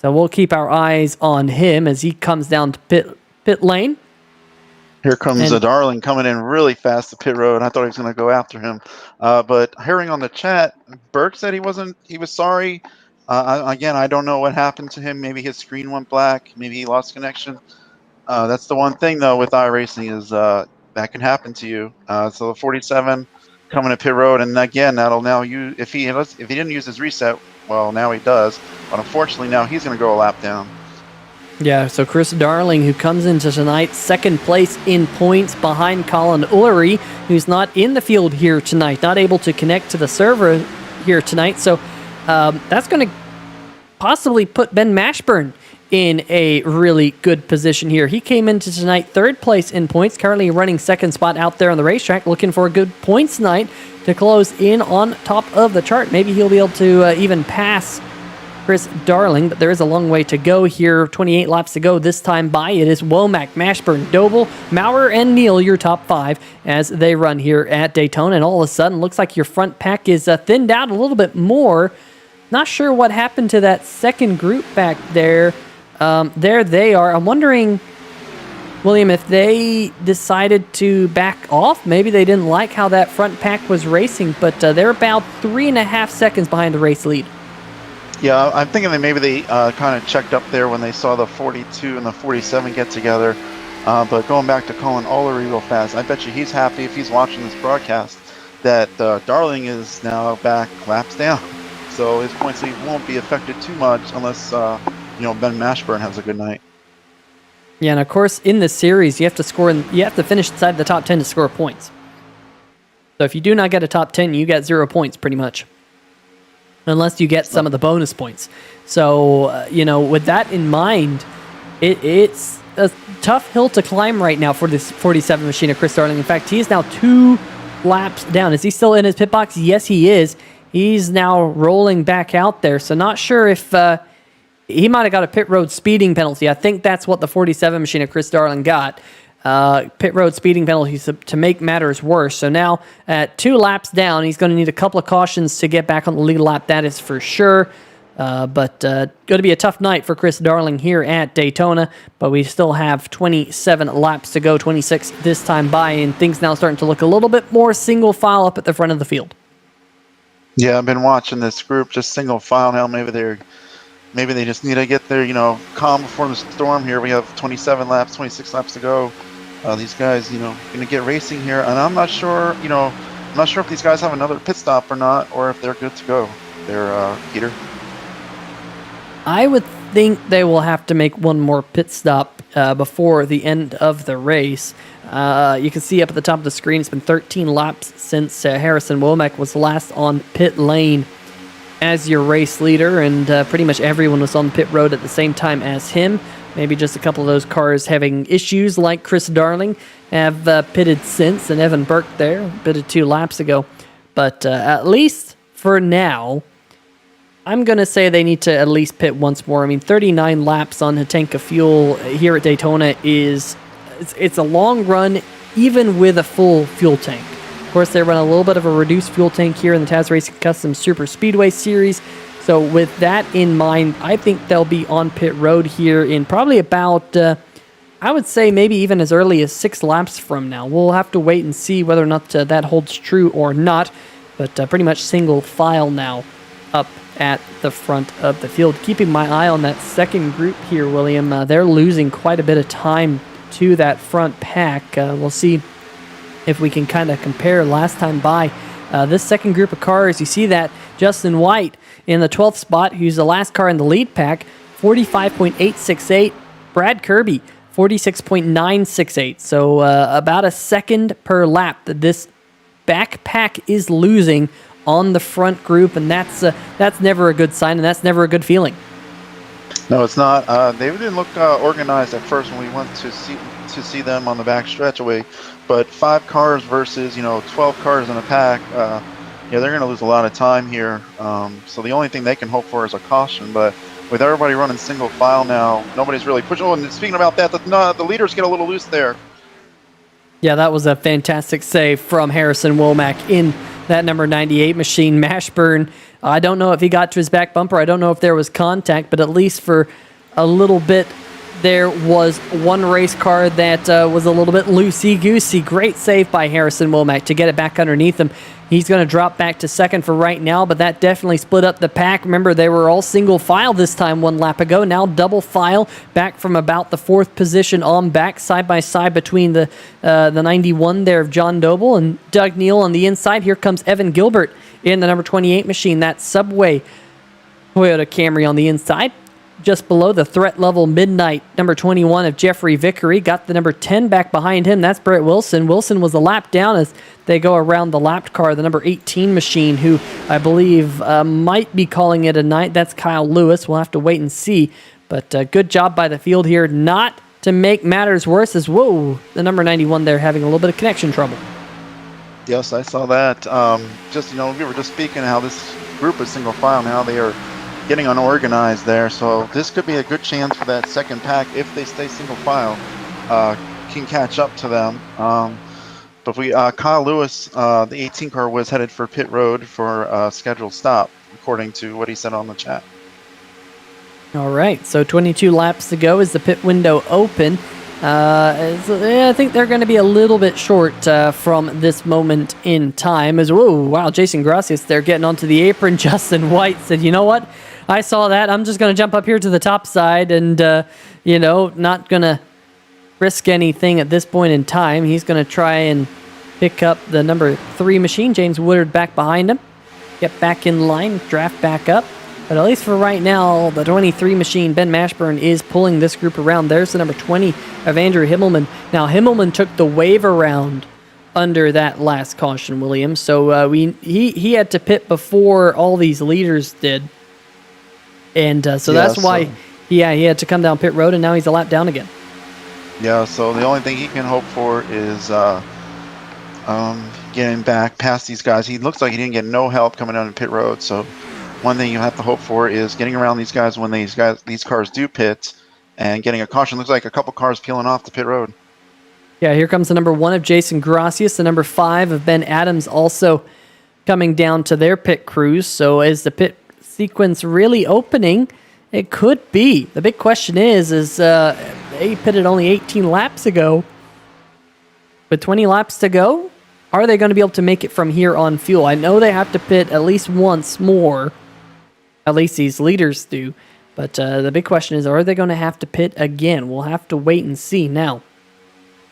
So we'll keep our eyes on him as he comes down to pit lane. Here comes a Darling coming in really fast to pit road. I thought he was going to go after him. But hearing on the chat, Burke said he was sorry. Again, I don't know what happened to him. Maybe his screen went black. Maybe he lost connection. That's the one thing, though, with iRacing is that can happen to you. So the 47 coming to pit road, and again, that'll now use, if he didn't use his reset, well, now he does. But unfortunately, now he's going to go a lap down. Yeah, so Chris Darling, who comes into tonight, second place in points behind Colin Ullery, who's not in the field here tonight, not able to connect to the server here tonight. So that's going to possibly put Ben Mashburn in a really good position here. He came into tonight third place in points, currently running second spot out there on the racetrack, looking for a good points night to close in on top of the chart. Maybe he'll be able to even pass Chris Darling, but there is a long way to go here. 28 laps to go this time by. It is Womack, Mashburn, Doble, Maurer, and Neal, your top 5 as they run here at Daytona. And all of a sudden, looks like your front pack is thinned out a little bit more. Not sure what happened to that second group back there. There they are. I'm wondering William, if they decided to back off, maybe they didn't like how that front pack was racing, but they're about 3.5 seconds behind the race lead. Yeah, I'm thinking that maybe they kind of checked up there when they saw the 42 and the 47 get together. But going back to Colin Olery real fast, I bet you he's happy if he's watching this broadcast that Darling is now back laps down. So his points lead won't be affected too much unless, Ben Mashburn has a good night. Yeah, and of course, in this series, you have to finish inside the top 10 to score points. So if you do not get a top 10, you get 0 points pretty much. Unless you get some of the bonus points. So, with that in mind, it's a tough hill to climb right now for this 47 machine of Chris Darling. In fact, he is now 2 laps down. Is he still in his pit box? Yes, he is. He's now rolling back out there. So not sure if he might have got a pit road speeding penalty. I think that's what the 47 machine of Chris Darling got. Pit road speeding penalties to make matters worse. So now at 2 laps down, he's going to need a couple of cautions to get back on the lead lap. That is for sure. But going to be a tough night for Chris Darling here at Daytona. But we still have 27 laps to go, 26 this time by, and things now starting to look a little bit more single file up at the front of the field. Yeah, I've been watching this group just single file now. Maybe they just need to get their, calm before the storm here. We have 27 laps, 26 laps to go. These guys, going to get racing here, and I'm not sure, if these guys have another pit stop or not, or if they're good to go. They're Peter. I would think they will have to make one more pit stop before the end of the race. You can see up at the top of the screen, it's been 13 laps since Harrison Womack was last on pit lane as your race leader, and pretty much everyone was on pit road at the same time as him. Maybe just a couple of those cars having issues like Chris Darling have pitted since, and Evan Burke there pitted 2 laps ago. But at least for now, I'm going to say they need to at least pit once more. I mean, 39 laps on a tank of fuel here at Daytona it's a long run, even with a full fuel tank. Of course, they run a little bit of a reduced fuel tank here in the Taz Racing Customs Superspeedway series. So with that in mind, I think they'll be on pit road here in probably about, I would say maybe even as early as 6 laps from now. We'll have to wait and see whether or not that holds true or not. But pretty much single file now up at the front of the field. Keeping my eye on that second group here, William. They're losing quite a bit of time to that front pack. We'll see if we can kind of compare last time by. This second group of cars, you see that Justin White in the 12th spot, who's the last car in the lead pack, 45.868. Brad Kirby, 46.968. So about a second per lap that this back pack is losing on the front group, and that's never a good sign, and that's never a good feeling. No, it's not. They didn't look organized at first when we went to see them on the back stretchaway, but 5 cars versus 12 cars in a pack. They're going to lose a lot of time here. So the only thing they can hope for is a caution. But with everybody running single file now, nobody's really pushing. Oh, and speaking about that, the leaders get a little loose there. Yeah, that was a fantastic save from Harrison Womack in that number 98 machine. Mashburn, I don't know if he got to his back bumper. I don't know if there was contact, but at least for a little bit, there was one race car that was a little bit loosey-goosey. Great save by Harrison Womack to get it back underneath him. He's going to drop back to second for right now, but that definitely split up the pack. Remember, they were all single file this time 1 lap ago. Now double file back from about the 4th position on back, side by side between the 91 there of John Doble and Doug Neal on the inside. Here comes Evan Gilbert in the number 28 machine, that Subway Toyota Camry on the inside. Just below the threat level midnight, number 21 of Jeffrey Vickery. Got the number 10 back behind him. That's Brett Wilson. Wilson was a lap down as they go around the lapped car, the number 18 machine, who I believe might be calling it a night. That's Kyle Lewis. We'll have to wait and see. But good job by the field here, not to make matters worse as, whoa, the number 91 there having a little bit of connection trouble. Yes, I saw that. We were just speaking how this group is single file now. They are getting unorganized there, so this could be a good chance for that second pack, if they stay single file, can catch up to them. But Kyle Lewis, the 18 car, was headed for pit road for a scheduled stop, according to what he said on the chat. All right, so 22 laps to go. Is the pit window open? I think they're going to be a little bit short from this moment in time. Whoa, wow, Jason Gracias there getting onto the apron. Justin White said, you know what? I saw that. I'm just going to jump up here to the top side and, not going to risk anything at this point in time. He's going to try and pick up the number 3 machine. James Woodard back behind him. Get back in line, draft back up. But at least for right now, the 23 machine, Ben Mashburn, is pulling this group around. There's the number 20 of Andrew Himmelman. Now, Himmelman took the wave around under that last caution, William. So he had to pit before all these leaders did. And that's why he had to come down pit road, and now he's a lap down again. Yeah, so the only thing he can hope for is getting back past these guys. He looks like he didn't get no help coming down to pit road, so one thing you have to hope for is getting around these guys when these cars do pit and getting a caution. Looks like a couple cars peeling off the pit road. Yeah, here comes the number 1 of Jason Gracias, the number 5 of Ben Adams also coming down to their pit crews. So is the pit sequence really opening? It could be. The big question is they pitted only 18 laps ago. With 20 laps to go, are they going to be able to make it from here on fuel? I know they have to pit at least once more. At least these leaders do. But the big question is, are they going to have to pit again? We'll have to wait and see. Now,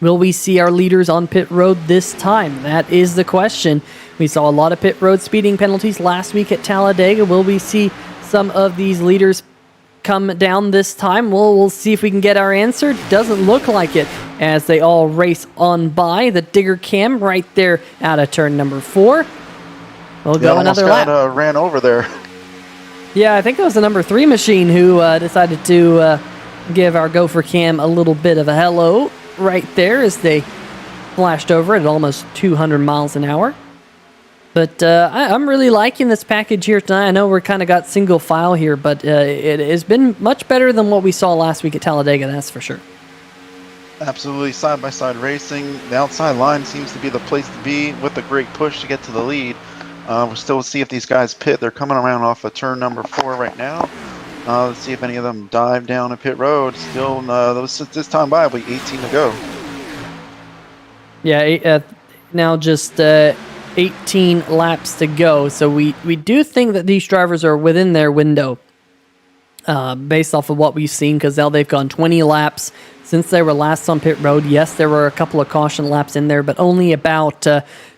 will we see our leaders on pit road this time? That is the question. We saw a lot of pit road speeding penalties last week at Talladega. Will we see some of these leaders come down this time? We'll see if we can get our answer. Doesn't look like it as they all race on by. The digger cam right there out of turn number 4. We'll go another lap. Ran over there. Yeah, I think it was the number 3 machine who decided to give our gopher cam a little bit of a hello right there as they flashed over at almost 200 miles an hour. But I'm really liking this package here tonight. I know we're kind of got single file here, but it has been much better than what we saw last week at Talladega, that's for sure. Absolutely, side-by-side racing. The outside line seems to be the place to be with a great push to get to the lead. We'll still see if these guys pit. They're coming around off of turn number 4 right now. Let's see if any of them dive down a pit road. Still, this time by, will be 18 to go. Yeah, now just 18 laps to go. So we do think that these drivers are within their window based off of what we've seen, because now they've gone 20 laps since they were last on pit road. Yes, there were a couple of caution laps in there, but only about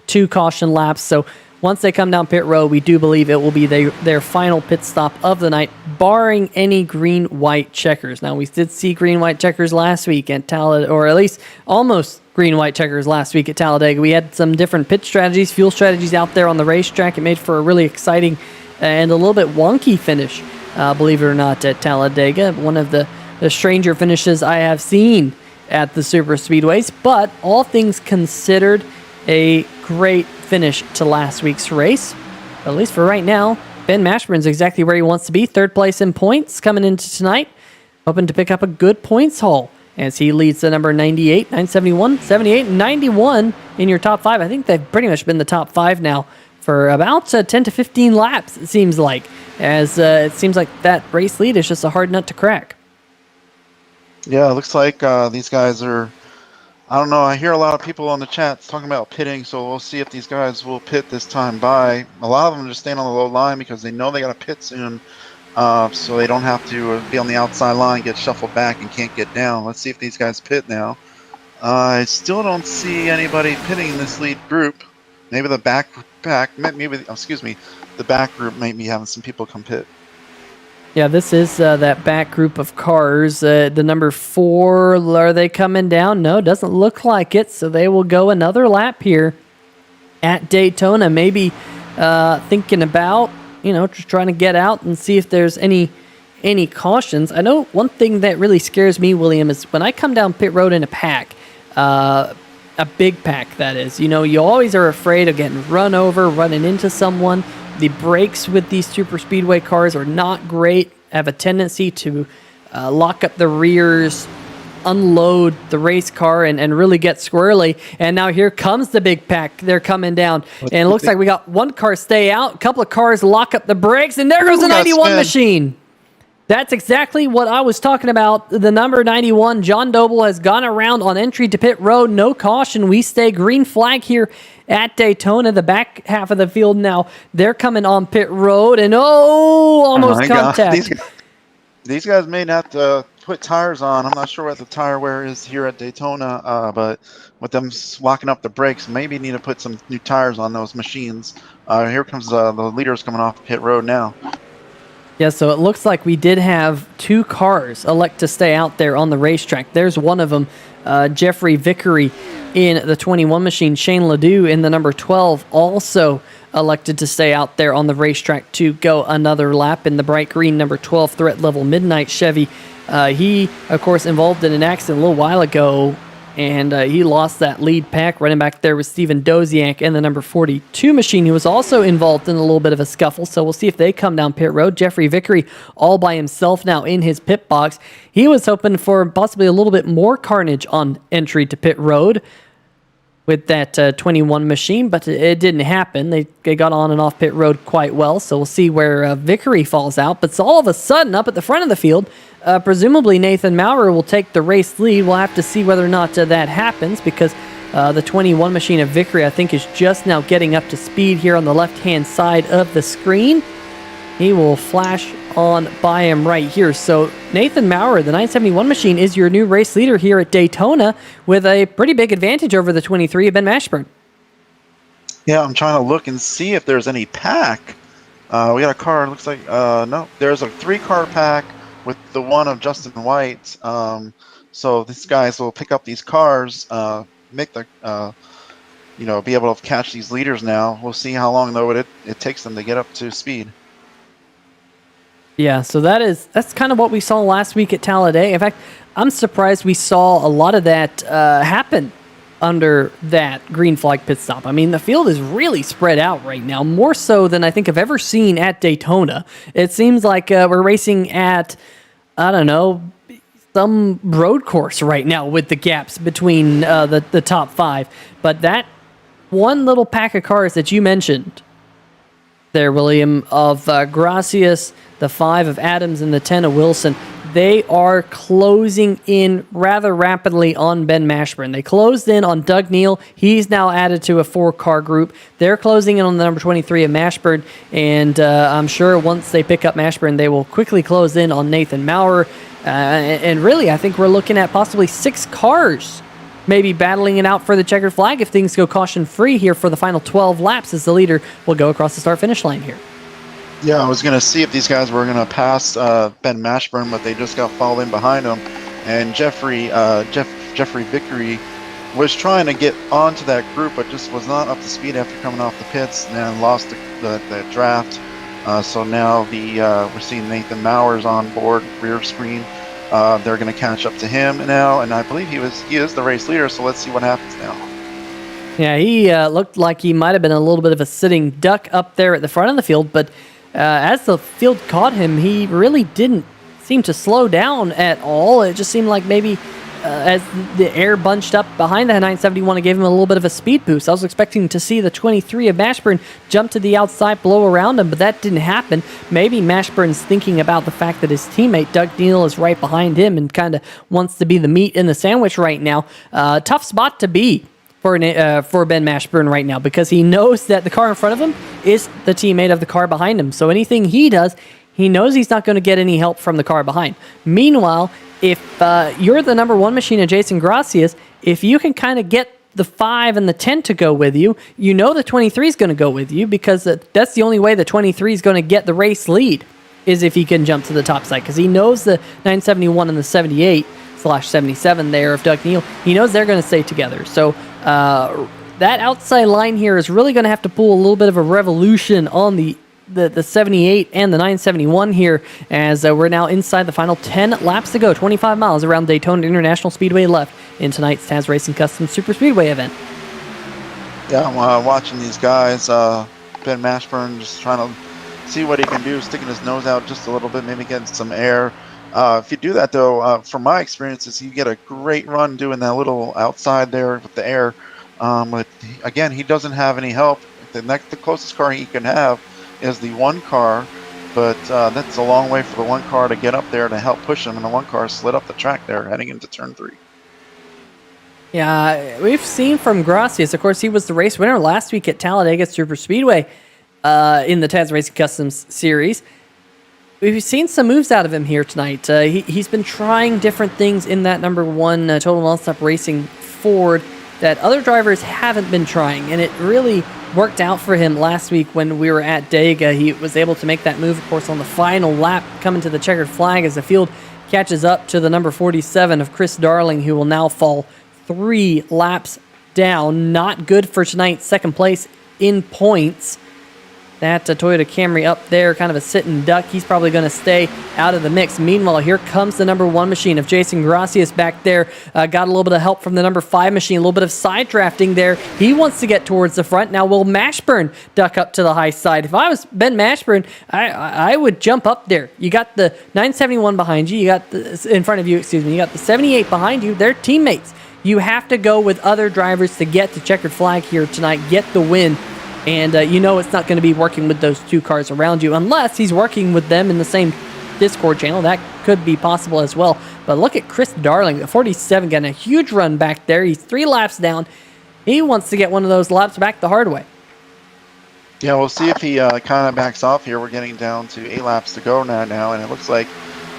2 caution laps. So once they come down pit road, we do believe it will be their final pit stop of the night, barring any green-white checkers. Now, we did see green-white checkers last week at Talladega, or at least almost green-white checkers last week at Talladega. We had some different pit strategies, fuel strategies out there on the racetrack. It made for a really exciting and a little bit wonky finish, believe it or not, at Talladega. One of the stranger finishes I have seen at the Superspeedways, but all things considered, a great finish to last week's race. But at least for right now, Ben Mashburn's exactly where he wants to be. 3rd place in points coming into tonight. Hoping to pick up a good points haul as he leads the number 98, 971, 78, and 91 in your top 5. I think they've pretty much been the top 5 now for about 10 to 15 laps, it seems like. As it seems like that race lead is just a hard nut to crack. Yeah, it looks like these guys are... I don't know. I hear a lot of people on the chat talking about pitting, so we'll see if these guys will pit this time by. A lot of them just staying on the low line because they know they got to pit soon, so they don't have to be on the outside line, get shuffled back, and can't get down. Let's see if these guys pit now. I still don't see anybody pitting in this lead group. Maybe the back group might be having some people come pit. Yeah, this is that back group of cars. The number 4, are they coming down? No, doesn't look like it. So they will go another lap here at Daytona. Maybe thinking about, just trying to get out and see if there's any cautions. I know one thing that really scares me, William, is when I come down pit road in a pack, a big pack that is. You always are afraid of getting run over, running into someone. The brakes with these Superspeedway cars are not great, have a tendency to lock up the rears, unload the race car, and really get squirrely. And now here comes the big pack. They're coming down. And it looks like we got one car stay out, a couple of cars lock up the brakes, and there goes the 91 machine. That's exactly what I was talking about. The number 91, John Doble, has gone around on entry to pit road. No caution. We stay green flag here at Daytona. The back half of the field now, they're coming on pit road. And almost contact. These guys may have to put tires on. I'm not sure what the tire wear is here at Daytona, but with them locking up the brakes, maybe need to put some new tires on those machines. Here comes the leaders coming off pit road now. Yeah, so it looks like we did have 2 cars elect to stay out there on the racetrack. There's one of them, Jeffrey Vickery in the 21 machine. Shane Ledoux in the number 12 also elected to stay out there on the racetrack to go another lap in the bright green number 12 threat level Midnight Chevy. He, of course, involved in an accident a little while ago, and he lost that lead pack. Running back there was Steven Doziak in the number 42 machine, who was also involved in a little bit of a scuffle. So we'll see if they come down pit road. Jeffrey Vickery all by himself now in his pit box. He was hoping for possibly a little bit more carnage on entry to pit road with that 21 machine, but it didn't happen. They got on and off pit road quite well, so we'll see where Vickery falls out. But all of a sudden, up at the front of the field, presumably Nathan Maurer will take the race lead. We'll have to see whether or not that happens, because the 21 machine of Vickery, I think, is just now getting up to speed here on the left-hand side of the screen. He will flash on by him right here. So Nathan Maurer, the 971 machine, is your new race leader here at Daytona with a pretty big advantage over the 23 of Ben Mashburn. Yeah, I'm trying to look and see if there's any pack. We got a car, looks like, no, there's a 3-car pack with the one of Justin White. So these guys will pick up these cars, make the, be able to catch these leaders now. We'll see how long, though, it takes them to get up to speed. Yeah, so that's kind of what we saw last week at Talladega. In fact, I'm surprised we saw a lot of that happen under that green flag pit stop. I mean, the field is really spread out right now, more so than I think I've ever seen at Daytona. It seems like we're racing at, I don't know, some road course right now with the gaps between the top 5. But that one little pack of cars that you mentioned there, William, of Gracias, the 5 of Adams, and the 10 of Wilson, they are closing in rather rapidly on Ben Mashburn. They closed in on Doug Neal. He's now added to a 4-car group. They're closing in on the number 23 of Mashburn, and I'm sure once they pick up Mashburn, they will quickly close in on Nathan Maurer. And really, I think we're looking at possibly 6 cars maybe battling it out for the checkered flag if things go caution-free here for the final 12 laps, as the leader will go across the start-finish line here. Yeah, I was going to see if these guys were going to pass Ben Mashburn, but they just got followed in behind him. And Jeffrey Vickery was trying to get onto that group, but just was not up to speed after coming off the pits and lost the draft. So now we're seeing Nathan Maurer on board, rear screen. They're going to catch up to him now, and I believe he is the race leader, so let's see what happens now. Yeah, he looked like he might have been a little bit of a sitting duck up there at the front of the field, but as the field caught him, he really didn't seem to slow down at all. It just seemed like maybe as the air bunched up behind the 971, it gave him a little bit of a speed boost. I was expecting to see the 23 of Mashburn jump to the outside, blow around him, but that didn't happen. Maybe Mashburn's thinking about the fact that his teammate, Doug Neal, is right behind him and kind of wants to be the meat in the sandwich right now. Tough spot to be for Ben Mashburn right now, because he knows that the car in front of him is the teammate of the car behind him. So anything he does, he knows he's not going to get any help from the car behind. Meanwhile, if you're the number 1 machine of Jason Gracias, if you can kind of get the 5 and the 10 to go with you, you know the 23 is going to go with you, because that's the only way the 23 is going to get the race lead, is if he can jump to the top side, because he knows the 971 and the 78/77 there of Doug Neal, he knows they're going to stay together. So that outside line here is really going to have to pull a little bit of a revolution on the 78 and the 971 here, as we're now inside the final 10 laps to go, 25 miles around Daytona International Speedway left in tonight's Taz Racing Customs Superspeedway event. Yeah, I'm watching these guys, Ben Mashburn just trying to see what he can do, sticking his nose out just a little bit, maybe getting some air. If you do that, though, from my experiences, you get a great run doing that little outside there with the air. But again, he doesn't have any help. The closest car he can have is the 1 car but that's a long way for the one car to get up there to help push him, and the one car slid up the track there heading into turn 3. Yeah, we've seen from Gracias. Of course, he was the race winner last week at Talladega Superspeedway in the Taz Racing Customs series. We've seen some moves out of him here tonight. He's been trying different things in that number 1 Total Nonstop Racing Ford that other drivers haven't been trying, and it really worked out for him last week when we were at Daytona. He was able to make that move, of course, on the final lap, coming to the checkered flag as the field catches up to the number 47 of Chris Darling, who will now fall 3 laps down. Not good for tonight. Second place in points. That Toyota Camry up there, kind of a sitting duck. He's probably going to stay out of the mix. Meanwhile, here comes the number 1 machine of Jason Gracias back there. Got a little bit of help from the number 5 machine, a little bit of side drafting there. He wants to get towards the front. Now, will Mashburn duck up to the high side? If I was Ben Mashburn, I would jump up there. You got the 971 behind you. You got in front of you, excuse me. You got the 78 behind you. They're teammates. You have to go with other drivers to get the checkered flag here tonight, get the win. And you know it's not going to be working with those 2 cars around you unless he's working with them in the same Discord channel. That could be possible as well. But look at Chris Darling, the 47, getting a huge run back there. He's 3 laps down. He wants to get one of those laps back the hard way. Yeah, we'll see if he kind of backs off here. We're getting down to 8 laps to go now, and it looks like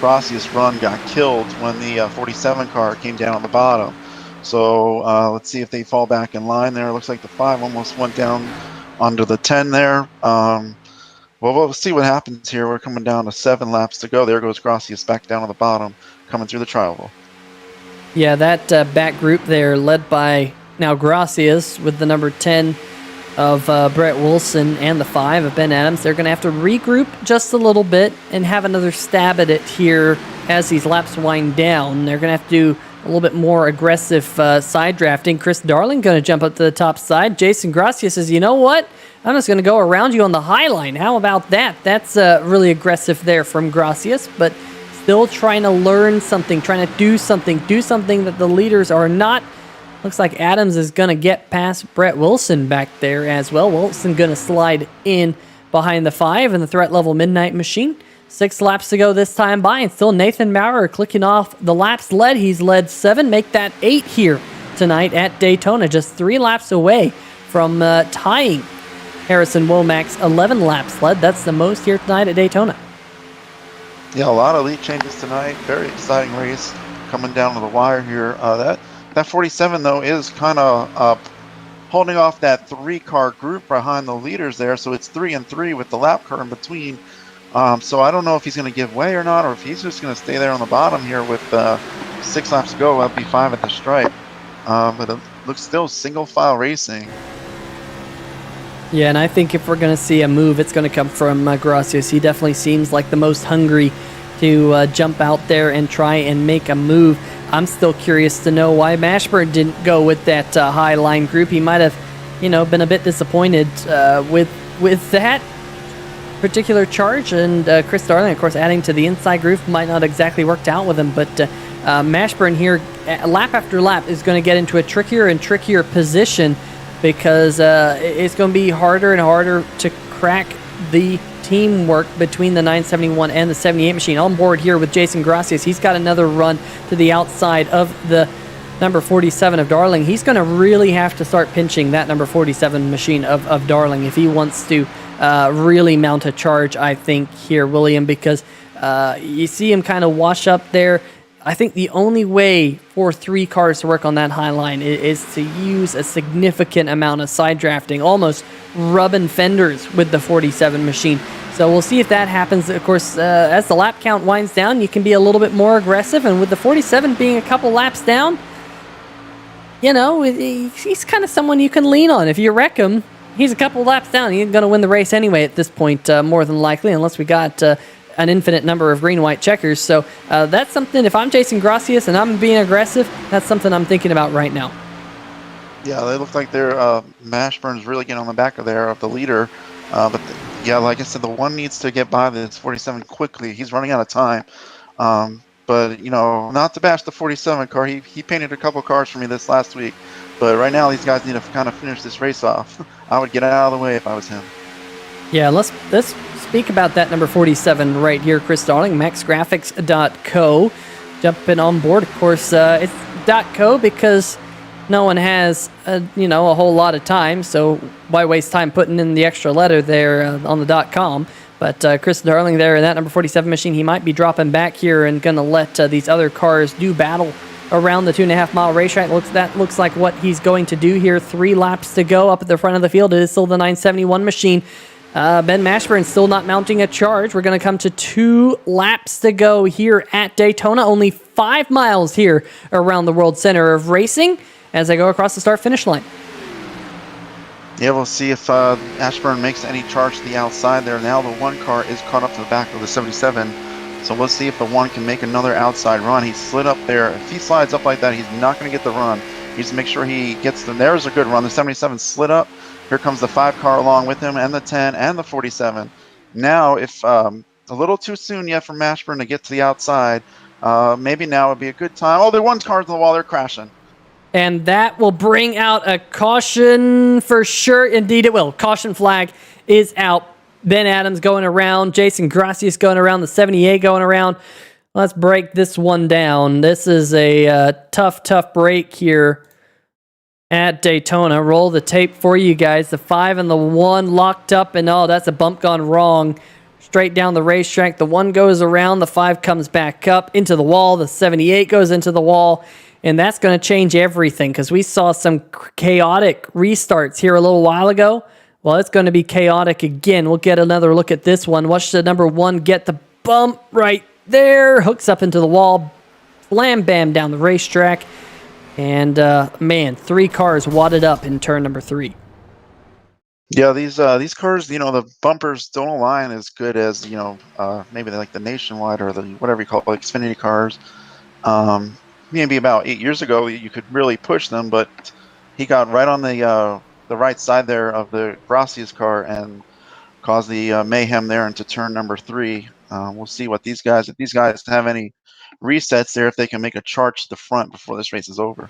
Gracias' run got killed when the 47 car came down on the bottom. So let's see if they fall back in line there. It looks like the 5 almost went down under the 10 there. Well, we'll see what happens here. We're coming down to 7 laps to go. There goes Gracias back down to the bottom, coming through the tri-oval. Yeah, that back group there led by now Gracias with the number 10 of Brett Wilson and the 5 of Ben Adams. They're going to have to regroup just a little bit and have another stab at it here as these laps wind down. They're going to have to do a little bit more aggressive side drafting. Chris Darling going to jump up to the top side. Jason Gracias says, you know what? I'm just going to go around you on the high line. How about that? That's really aggressive there from Gracias, but still trying to learn something, trying to do something that the leaders are not. Looks like Adams is going to get past Brett Wilson back there as well. Wilson going to slide in behind the 5 in the threat level Midnight Machine. 6 laps to go this time by, and still Nathan Maurer clicking off the laps led. He's led 7, make that 8 here tonight at Daytona. Just 3 laps away from tying Harrison Womack's 11 laps led. That's the most here tonight at Daytona. Yeah, a lot of lead changes tonight. Very exciting race coming down to the wire here. That 47, though, is kind of holding off that 3-car group behind the leaders there. So it's 3 and 3 with the lap car in between. So I don't know if he's going to give way or not, or if he's just going to stay there on the bottom here with 6 laps to go. That'll be 5 at the stripe. But it looks still single file racing. Yeah, and I think if we're going to see a move, it's going to come from Gracias. He definitely seems like the most hungry to jump out there and try and make a move. I'm still curious to know why Mashburn didn't go with that high line group. He might have, been a bit disappointed with that particular charge, and Chris Darling, of course, adding to the inside group might not exactly worked out with him, but Mashburn here, lap after lap, is going to get into a trickier and trickier position because it's going to be harder and harder to crack the teamwork between the 971 and the 78 machine. On board here with Jason Gracias, he's got another run to the outside of the number 47 of Darling. He's going to really have to start pinching that number 47 machine of Darling if he wants to really mount a charge, I think, here, William, because you see him kind of wash up there. I think the only way for 3 cars to work on that high line is to use a significant amount of side drafting, almost rubbing fenders with the 47 machine. So we'll see if that happens. Of course, as the lap count winds down, you can be a little bit more aggressive, and with the 47 being a couple laps down, he's kind of someone you can lean on. If you wreck him, he's a couple laps down. He's going to win the race anyway at this point, more than likely, unless we got an infinite number of green-white checkers. So that's something, if I'm Jason Gracias and I'm being aggressive, that's something I'm thinking about right now. Yeah, they look like they're Mashburn's really getting on the back of the leader. But like I said, the one needs to get by this 47 quickly. He's running out of time. But, not to bash the 47 car. He painted a couple cars for me this last week. But right now, these guys need to kind of finish this race off. I would get out of the way if I was him. Yeah, let's speak about that number 47 right here, Chris Darling, maxgraphics.co. Jumping on board. Of course, it's .co because no one has, a whole lot of time, so why waste time putting in the extra letter there on the .com? But Chris Darling there in that number 47 machine, he might be dropping back here and going to let these other cars do battle around the 2.5-mile racetrack. That looks like what he's going to do here. 3 laps to go up at the front of the field. It is still the 971 machine. Ben Mashburn still not mounting a charge. We're going to come to 2 laps to go here at Daytona. Only 5 miles here around the World Center of Racing as I go across the start-finish line. Yeah, we'll see if Ashburn makes any charge to the outside there. Now the 1 car is caught up to the back of the 77. So let's see if the 1 can make another outside run. He slid up there. If he slides up like that, he's not going to get the run. He needs to make sure he gets them. There's a good run. The 77 slid up. Here comes the 5 car along with him, and the 10 and the 47. Now, if a little too soon yet for Mashburn to get to the outside, maybe now would be a good time. Oh, the 1 car's on the wall. They're crashing. And that will bring out a caution for sure. Indeed, it will. Caution flag is out. Ben Adams going around. Jason Gracias going around. The 78 going around. Let's break this one down. This is a tough break here at Daytona. Roll the tape for you guys. The 5 and the 1 locked up, and that's a bump gone wrong. Straight down the racetrack. The 1 goes around. The 5 comes back up into the wall. The 78 goes into the wall. And that's going to change everything because we saw some chaotic restarts here a little while ago. Well, it's going to be chaotic again. We'll get another look at this one. Watch the number 1 get the bump right there. Hooks up into the wall. Blam, bam, down the racetrack. And, 3 cars wadded up in turn number 3. Yeah, these cars, the bumpers don't align as good as, maybe like the Nationwide or the whatever you call it, like Xfinity cars. Maybe about 8 years ago, you could really push them, but he got right on the right side there of the Gracias car and caused the mayhem there into turn number 3. We'll see what if these guys have any resets there, if they can make a charge to the front before this race is over.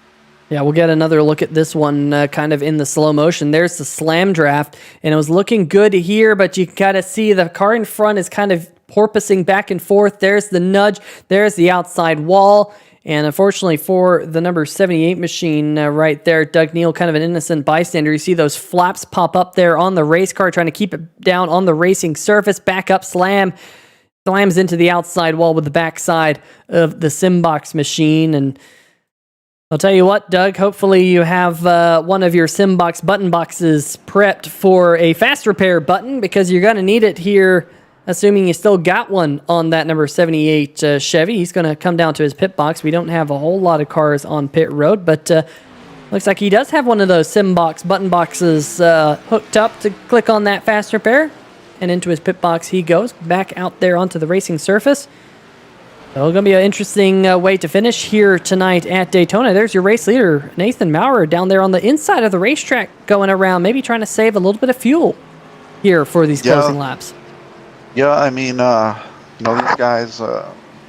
Yeah, we'll get another look at this one kind of in the slow motion. There's the slam draft, and it was looking good here, but you kind of see the car in front is kind of porpoising back and forth. There's the nudge. There's the outside wall. And unfortunately for the number 78 machine right there, Doug Neal, kind of an innocent bystander. You see those flaps pop up there on the race car, trying to keep it down on the racing surface. Back up, slams into the outside wall with the backside of the SIMBOX machine. And I'll tell you what, Doug, hopefully you have one of your SIMBOX button boxes prepped for a fast repair button because you're going to need it here. Assuming you still got one on that number 78 Chevy. He's going to come down to his pit box. We don't have a whole lot of cars on pit road, but looks like he does have one of those SIMBOX button boxes hooked up to click on that fast repair. And into his pit box he goes, back out there onto the racing surface. So it's going to be an interesting way to finish here tonight at Daytona. There's your race leader, Nathan Maurer, down there on the inside of the racetrack going around, maybe trying to save a little bit of fuel here for these closing laps. Yeah, I mean, these guys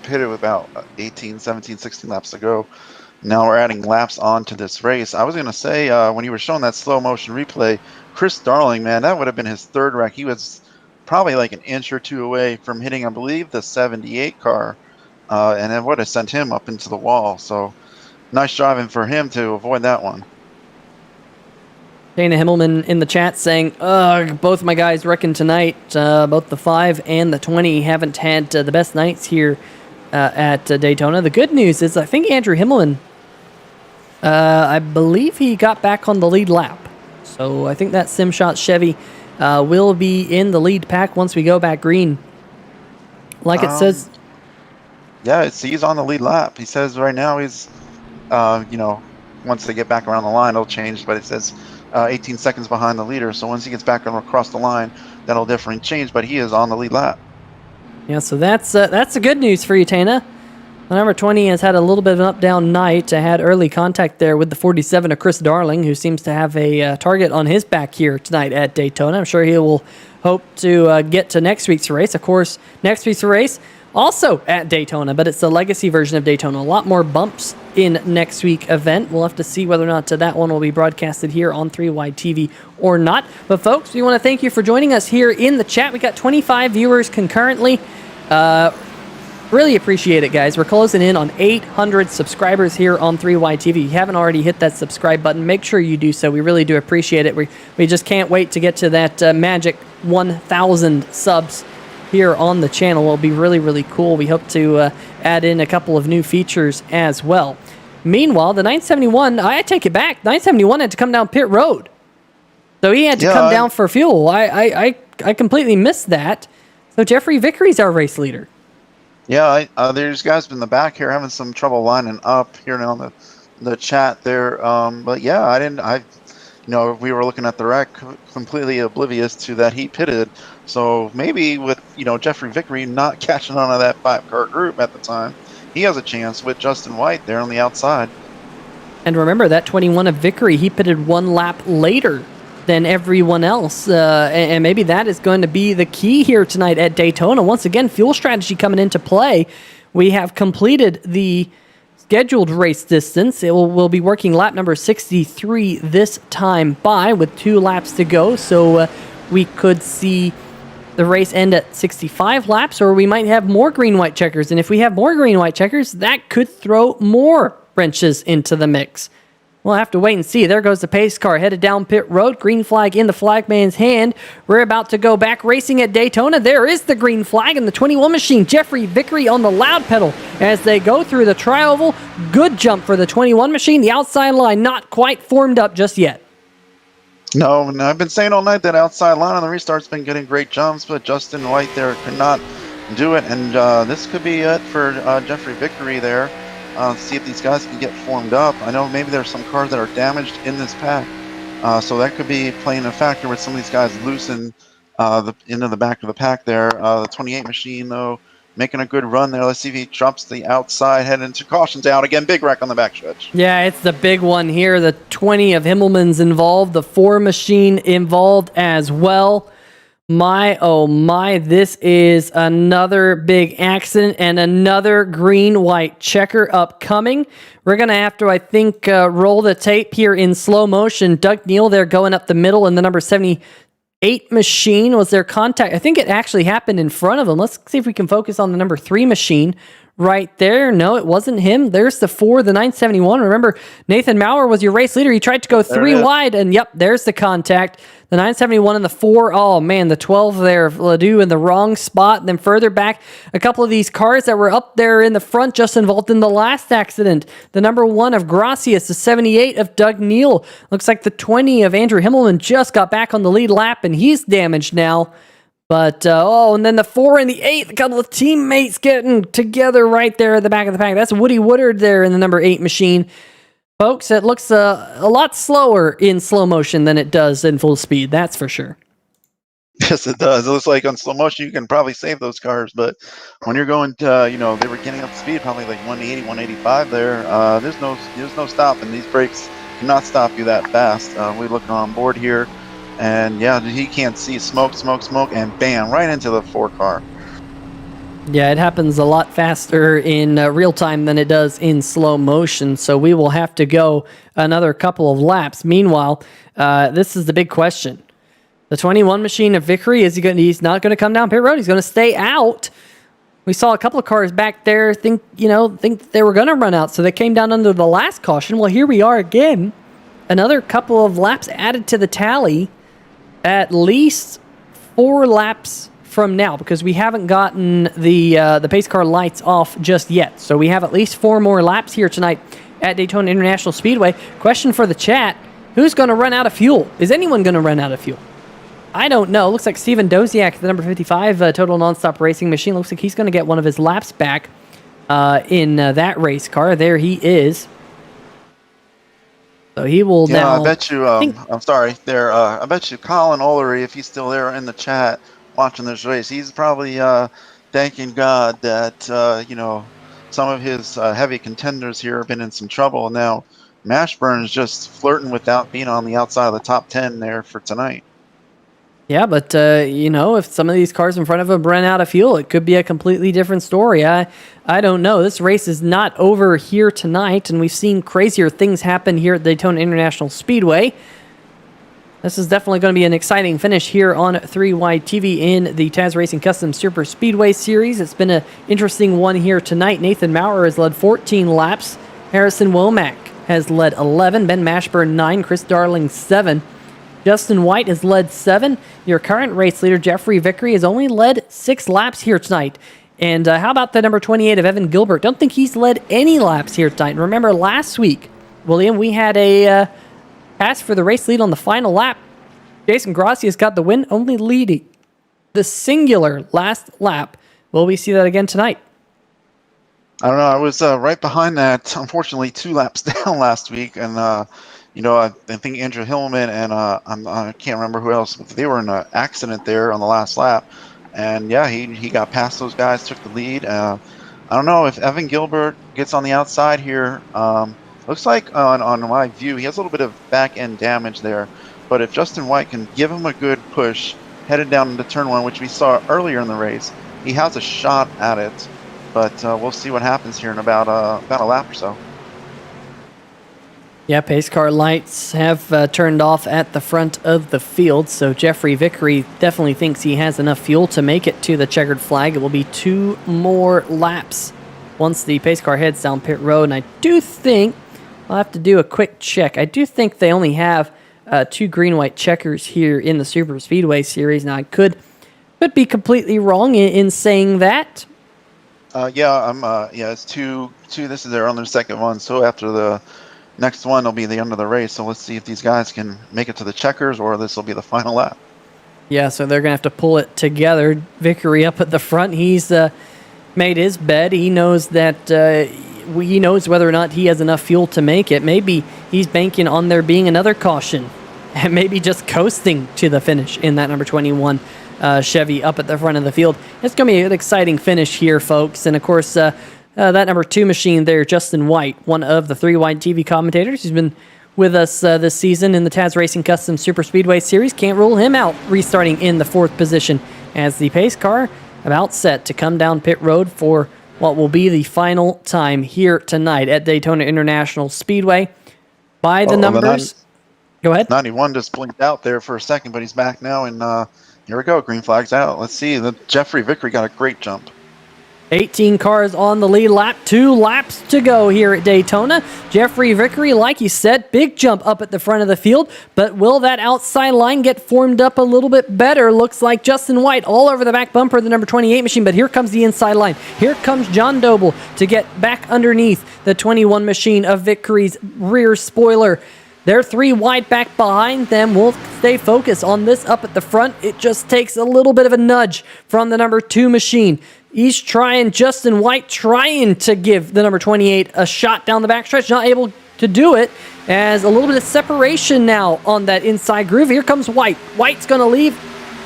pitted with about 18, 17, 16 laps to go. Now we're adding laps on to this race. I was going to say, when you were showing that slow motion replay, Chris Darling, man, that would have been his 3rd wreck. He was probably like an inch or 2 away from hitting, I believe, the 78 car. And it would have sent him up into the wall. So nice driving for him to avoid that one. Dana Himmelman in the chat saying, both my guys reckon tonight, both the 5 and the 20 haven't had the best nights here at Daytona. The good news is I think Andrew Himmelman, I believe he got back on the lead lap. So I think that SimShot Chevy will be in the lead pack once we go back green. Like it says. Yeah, he's on the lead lap. He says right now he's, once they get back around the line, it'll change, but it says 18 seconds behind the leader. So once he gets back across the line, that'll definitely change. But he is on the lead lap. Yeah, so that's the good news for you, Tana. The number 20 has had a little bit of an up-down night. I had early contact there with the 47 of Chris Darling, who seems to have a target on his back here tonight at Daytona. I'm sure he will hope to get to next week's race. Of course, next week's race also at Daytona, but it's the legacy version of Daytona. A lot more bumps in next week's event. We'll have to see whether or not that one will be broadcasted here on 3Wide TV or not. But folks, we want to thank you for joining us here in the chat. We got 25 viewers concurrently. Really appreciate it, guys. We're closing in on 800 subscribers here on 3Wide TV. If you haven't already hit that subscribe button, make sure you do so. We really do appreciate it. We just can't wait to get to that magic 1,000 subs here on the channel. It'll be really, really cool. We hope to add in a couple of new features as well. Meanwhile, the 971, I take it back. 971 had to come down pit road. So he had to come down for fuel. I completely missed that. So Jeffrey Vickery's our race leader. Yeah, there's guys in the back here having some trouble lining up here on the chat there. But yeah, we were looking at the wreck, completely oblivious to that he pitted. So maybe with, Jeffrey Vickery not catching on to that 5-car group at the time, he has a chance with Justin White there on the outside. And remember, that 21 of Vickery, he pitted 1 lap later than everyone else. And maybe that is going to be the key here tonight at Daytona. Once again, fuel strategy coming into play. We have completed the scheduled race distance. We'll be working lap number 63 this time by with 2 laps to go. So we could see the race end at 65 laps, or we might have more green-white checkers. And if we have more green-white checkers, that could throw more wrenches into the mix. We'll have to wait and see. There goes the pace car headed down pit road. Green flag in the flagman's hand. We're about to go back racing at Daytona. There is the green flag and the 21 machine. Jeffrey Vickery on the loud pedal as they go through the tri-oval. Good jump for the 21 machine. The outside line not quite formed up just yet. No, and I've been saying all night that outside line on the restart's been getting great jumps, but Justin White there could not do it. And this could be it for Jeffrey Vickery there. See if these guys can get formed up. I know maybe there's some cars that are damaged in this pack, so that could be playing a factor with some of these guys loosen into the back of the pack there. The 28 machine, though, making a good run there. Let's see if he drops the outside, heading into cautions out. Again, big wreck on the back stretch. Yeah, it's the big one here. The 20 of Himmelman's involved, the 4 machine involved as well. My, oh my, this is another big accident and another green-white checker upcoming. We're going to have to, I think, roll the tape here in slow motion. Doug Neal there going up the middle in the number 78 machine. Was there contact? I think it actually happened in front of him. Let's see if we can focus on the number 3 machine right there. No, it wasn't him. There's the 4, the 971. Remember, Nathan Maurer was your race leader. He tried to go 3 wide, and yep, there's the contact. The 971 and the 4. Oh, man, the 12 there, Ledoux in the wrong spot. And then further back, a couple of these cars that were up there in the front just involved in the last accident. The number 1 of Gracias, the 78 of Doug Neal. Looks like the 20 of Andrew Himmelman just got back on the lead lap, and he's damaged now. But, and then the 4 and the 8, a couple of teammates getting together right there at the back of the pack. That's Woody Woodard there in the number 8 machine. Folks, it looks a lot slower in slow motion than it does in full speed, that's for sure. Yes, it does. It looks like on slow motion you can probably save those cars, but when you're going to, they were getting up to speed, probably like 180, 185 there. There's no stopping. These brakes cannot stop you that fast. We look on board here, and yeah, he can't see smoke, and bam, right into the 4 car. Yeah, it happens a lot faster in real time than it does in slow motion, so we will have to go another couple of laps. Meanwhile, this is the big question. The 21 machine of Vickery, he's not going to come down pit road. He's going to stay out. We saw a couple of cars back there think they were going to run out, so they came down under the last caution. Well, here we are again. Another couple of laps added to the tally. At least 4 laps from now, because we haven't gotten the pace car lights off just yet. So we have at least 4 more laps here tonight at Daytona International Speedway. Question for the chat: who's going to run out of fuel? Is anyone going to run out of fuel? I don't know. Looks like Steven Doziak, the number 55 Total Nonstop Racing Machine, looks like he's going to get one of his laps back in that race car. There he is. So he will now... I bet you, I'm sorry, there, I bet you Colin Olery, if he's still there in the chat watching this race, he's probably thanking God that, some of his heavy contenders here have been in some trouble. Now, Mashburn's just flirting without being on the outside of the top 10 there for tonight. Yeah, but you know, if some of these cars in front of him run out of fuel, it could be a completely different story. I don't know. This race is not over here tonight, and we've seen crazier things happen here at Daytona International Speedway. This is definitely going to be an exciting finish here on 3-Wide TV in the Taz Racing Customs Superspeedway Series. It's been an interesting one here tonight. Nathan Maurer has led 14 laps. Harrison Womack has led 11. Ben Mashburn 9. Chris Darling 7. Justin White has led 7. Your current race leader, Jeffrey Vickery, has only led 6 laps here tonight. And how about the number 28 of Evan Gilbert? Don't think he's led any laps here tonight. Remember last week, William, we had a pass for the race lead on the final lap. Jason Gracias got the win, only leading the singular last lap. Will we see that again tonight? I don't know. I was right behind that, unfortunately, 2 laps down last week. And, you know, I think Andrew Hillman and I can't remember who else, but they were in an accident there on the last lap. And, yeah, he got past those guys, took the lead. I don't know if Evan Gilbert gets on the outside here. Looks like on my view, he has a little bit of back-end damage there. But if Justin White can give him a good push headed down into turn 1, which we saw earlier in the race, he has a shot at it. But we'll see what happens here in about a lap or so. Yeah, pace car lights have turned off at the front of the field, so Jeffrey Vickery definitely thinks he has enough fuel to make it to the checkered flag. It will be 2 more laps once the pace car heads down pit road, and I do think, I'll have to do a quick check, I do think they only have 2 green-white checkers here in the Super Speedway Series. Now, I could be completely wrong in saying that. Yeah, it's two. This is their on their second one, so after the next one will be the end of the race. So let's see if these guys can make it to the checkers, or this will be the final lap. Yeah, so they're going to have to pull it together. Vickery up at the front. He's made his bet. He knows that he knows whether or not he has enough fuel to make it. Maybe he's banking on there being another caution and maybe just coasting to the finish in that number 21 Chevy up at the front of the field. It's going to be an exciting finish here, folks. And, of course, that number 2 machine there, Justin White, one of the 3-Wide TV commentators who's been with us this season in the Taz Racing Customs Super Speedway Series. Can't rule him out, restarting in the 4th position as the pace car about set to come down pit road for what will be the final time here tonight at Daytona International Speedway. By the numbers... Go ahead. 91 just blinked out there for a second, but he's back now, and here we go. Green flag's out. Let's see. Jeffrey Vickery got a great jump. 18 cars on the lead lap, 2 laps to go here at Daytona. Jeffrey Vickery, like you said, big jump up at the front of the field, but will that outside line get formed up a little bit better? Looks like Justin White all over the back bumper of the number 28 machine, but here comes the inside line. Here comes John Doble to get back underneath the 21 machine of Vickery's rear spoiler. They're 3 wide back behind them. We'll stay focused on this up at the front. It just takes a little bit of a nudge from the number 2 machine. He's trying, Justin White trying to give the number 28 a shot down the backstretch. Not able to do it, as a little bit of separation now on that inside groove. Here comes White. White's going to leave.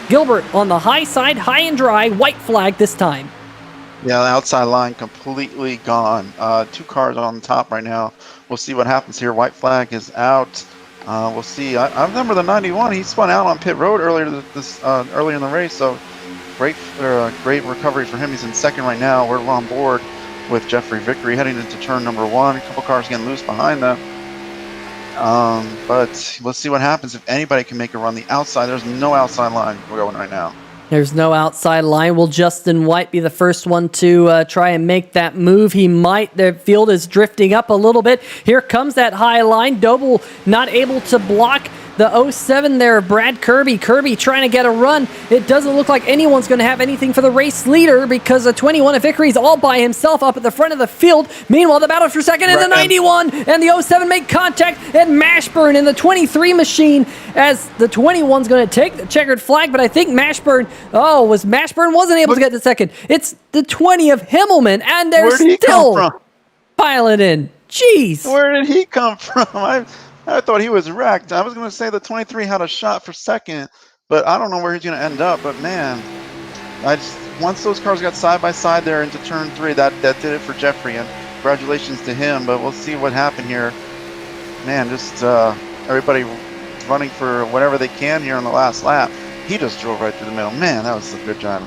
Gilbert on the high side, high and dry. White flag this time. Yeah, the outside line completely gone. 2 cars on the top right now. We'll see what happens here. White flag is out. We'll see. I remember the 91. He spun out on pit road earlier earlier in the race. So great recovery for him. He's in second right now. We're on board with Jeffrey Vickery heading into turn number 1. A couple cars getting loose behind them. But let's see what happens if anybody can make a run the outside. There's no outside line going right now. There's no outside line. Will Justin White be the first one to try and make that move? He might. The field is drifting up a little bit. Here comes that high line. Doble not able to block the 07 there, Brad Kirby. Kirby trying to get a run. It doesn't look like anyone's going to have anything for the race leader because the 21 of Vickery's all by himself up at the front of the field. Meanwhile, the battle for second in the 91 and the 07 make contact, and Mashburn in the 23 machine as the 21's going to take the checkered flag, but I think Mashburn wasn't able to get the second. It's the 20 of Himmelman, and they're still piling in. Jeez. Where did he come from? I thought he was wrecked. I was going to say the 23 had a shot for second, but I don't know where he's going to end up. But, man, once those cars got side by side there into turn 3, that did it for Jeffrey, and congratulations to him. But we'll see what happened here. Man, just everybody running for whatever they can here on the last lap. he just drove right through the middle. Man, that was a good drive.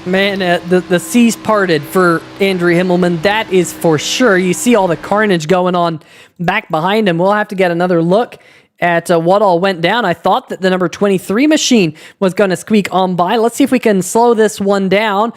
Man, the seas parted for Andrew Himmelman. That is for sure. You see all the carnage going on back behind him. We'll have to get another look at what all went down. I thought that the number 23 machine was going to squeak on by. Let's see if we can slow this one down.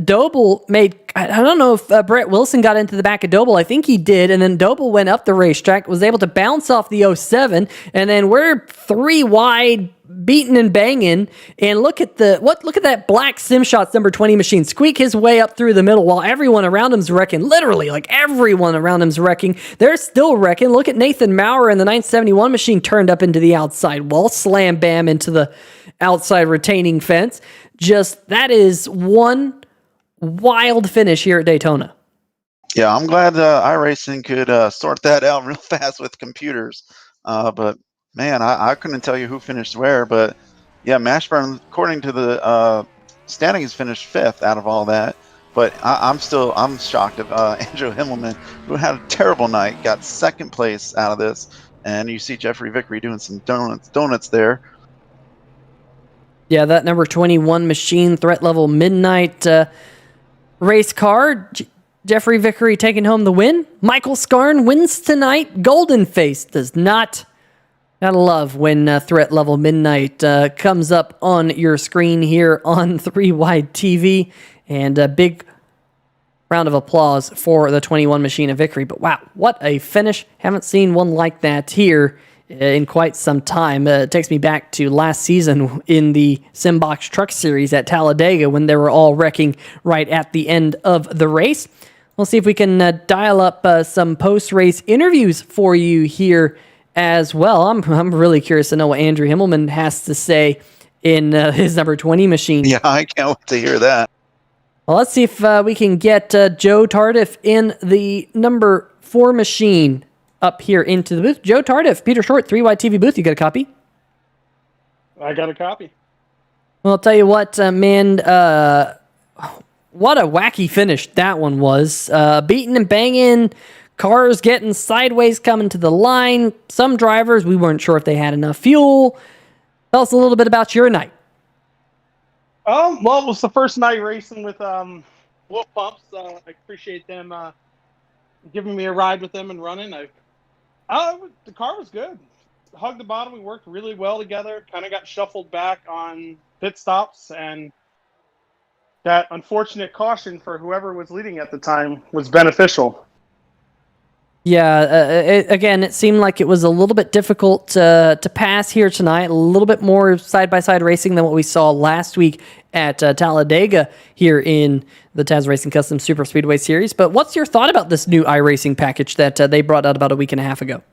Doble made, I don't know if Brett Wilson got into the back of Doble. I think he did. And then Doble went up the racetrack, was able to bounce off the 07. And then we're 3 wide, beating and banging. And look at that black SimShots number 20 machine squeak his way up through the middle while everyone around him's wrecking. Literally, like everyone around him's wrecking. They're still wrecking. Look at Nathan Maurer and the 971 machine turned up into the outside wall. Slam bam into the outside retaining fence. Just, that is one wild finish here at Daytona. Yeah, I'm glad iRacing could sort that out real fast with computers. But man, I couldn't tell you who finished where. But yeah, Mashburn, according to the standings, finished 5th out of all that. But I'm shocked of Andrew Himmelman, who had a terrible night, got 2nd place out of this. And you see Jeffrey Vickery doing some donuts there. Yeah, that number 21 machine, threat level midnight race car. Jeffrey Vickery taking home the win. Michael Scarn wins tonight. Golden Face does not. Gotta love when threat level midnight comes up on your screen here on 3 Wide TV. And a big round of applause for the 21 machine of Vickery. But wow, what a finish. Haven't seen one like that here in quite some time. It takes me back to last season in the SIMBOX Truck Series at Talladega when they were all wrecking right at the end of the race. We'll see if we can dial up some post-race interviews for you here as well. I'm really curious to know what Andrew Himmelman has to say in his number 20 machine. Yeah, I can't wait to hear that. Well, let's see if we can get Joe Tardif in the number 4 machine up here into the booth. Joe Tardif, Peter Short, 3 Wide TV booth. You got a copy? I got a copy. Well, I'll tell you what, man, what a wacky finish that one was. Beating and banging, cars getting sideways coming to the line. Some drivers, we weren't sure if they had enough fuel. Tell us a little bit about your night. Well, it was the first night racing with Wolf Pumps. I appreciate them giving me a ride with them and running. The car was good. Hugged the bottom. We worked really well together. Kind of got shuffled back on pit stops, and that unfortunate caution for whoever was leading at the time was beneficial. Yeah, it seemed like it was a little bit difficult to pass here tonight. A little bit more side-by-side racing than what we saw last week at Talladega here in the Taz Racing Customs Superspeedway Series. But what's your thought about this new iRacing package that they brought out about a week and a half ago?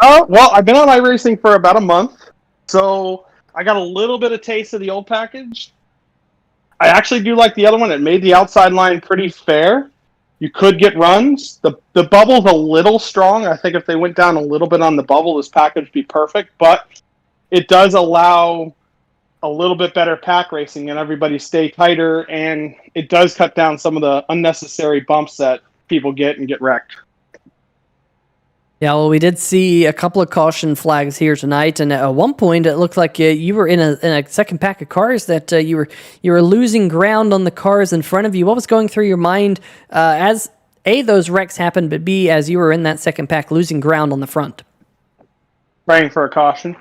Well, I've been on iRacing for about a month, so I got a little bit of taste of the old package. I actually do like the other one. It made the outside line pretty fair. You could get runs. The bubble's a little strong. I think if they went down a little bit on the bubble, this package would be perfect. But it does allow a little bit better pack racing and everybody stay tighter. And it does cut down some of the unnecessary bumps that people get and get wrecked. Yeah, well, we did see a couple of caution flags here tonight, and at one point it looked like you were in a second pack of cars that you were losing ground on the cars in front of you. What was going through your mind as A, those wrecks happened, but B, as you were in that second pack losing ground on the front? Praying for a caution.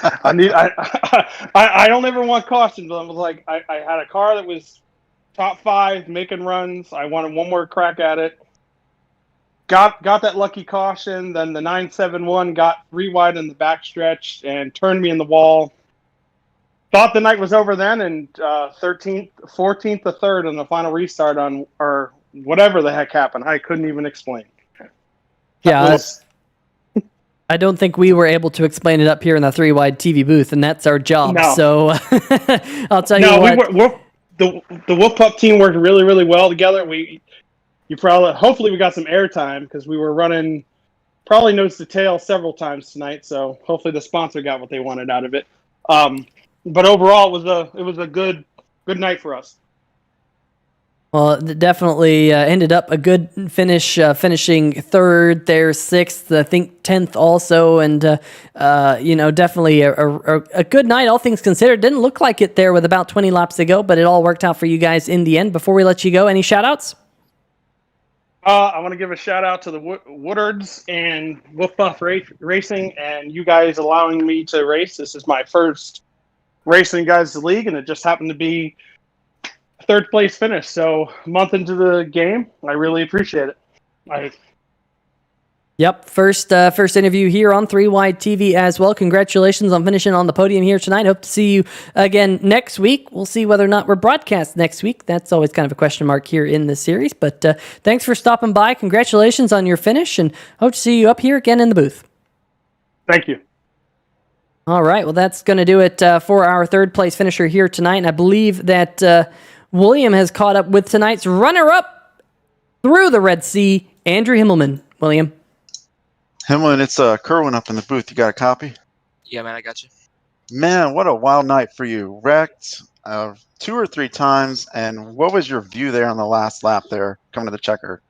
I don't ever want cautions. I was like, I had a car that was top 5 making runs. I wanted one more crack at it. Got that lucky caution. Then the 971 got 3 wide in the backstretch and turned me in the wall. Thought the night was over then, and 13th, 14th, the 3rd on the final restart on, or whatever the heck happened. I couldn't even explain. Yeah, I don't think we were able to explain it up here in the 3 Wide TV booth, and that's our job. No. So I'll tell you what. The Wolf Pup team worked really, really well together. Hopefully we got some airtime because we were running probably nose to tail several times tonight. So hopefully the sponsor got what they wanted out of it. But overall, it was a good night for us. Well, it definitely ended up a good finish, finishing third there, sixth, I think 10th also, and definitely a good night, all things considered. Didn't look like it there with about 20 laps to go, but it all worked out for you guys in the end. Before we let you go, any shout-outs? I want to give a shout out to the Woodards and Wolf Buff Racing, and you guys allowing me to race. This is my first Racing Guys League, and it just happened to be third place finish. So a month into the game, I really appreciate it. Yep, first interview here on 3 Wide TV as well. Congratulations on finishing on the podium here tonight. Hope to see you again next week. We'll see whether or not we're broadcast next week. That's always kind of a question mark here in this series. But thanks for stopping by. Congratulations on your finish, and hope to see you up here again in the booth. Thank you. All right, well, that's going to do it for our third place finisher here tonight. And I believe that William has caught up with tonight's runner-up through the Red Sea, Andrew Himmelman. William. Himmelman, it's Kerwin up in the booth. You got a copy? Yeah, man, I got you. Man, what a wild night for you. Wrecked 2 or 3 times, and what was your view there on the last lap there, coming to the checker?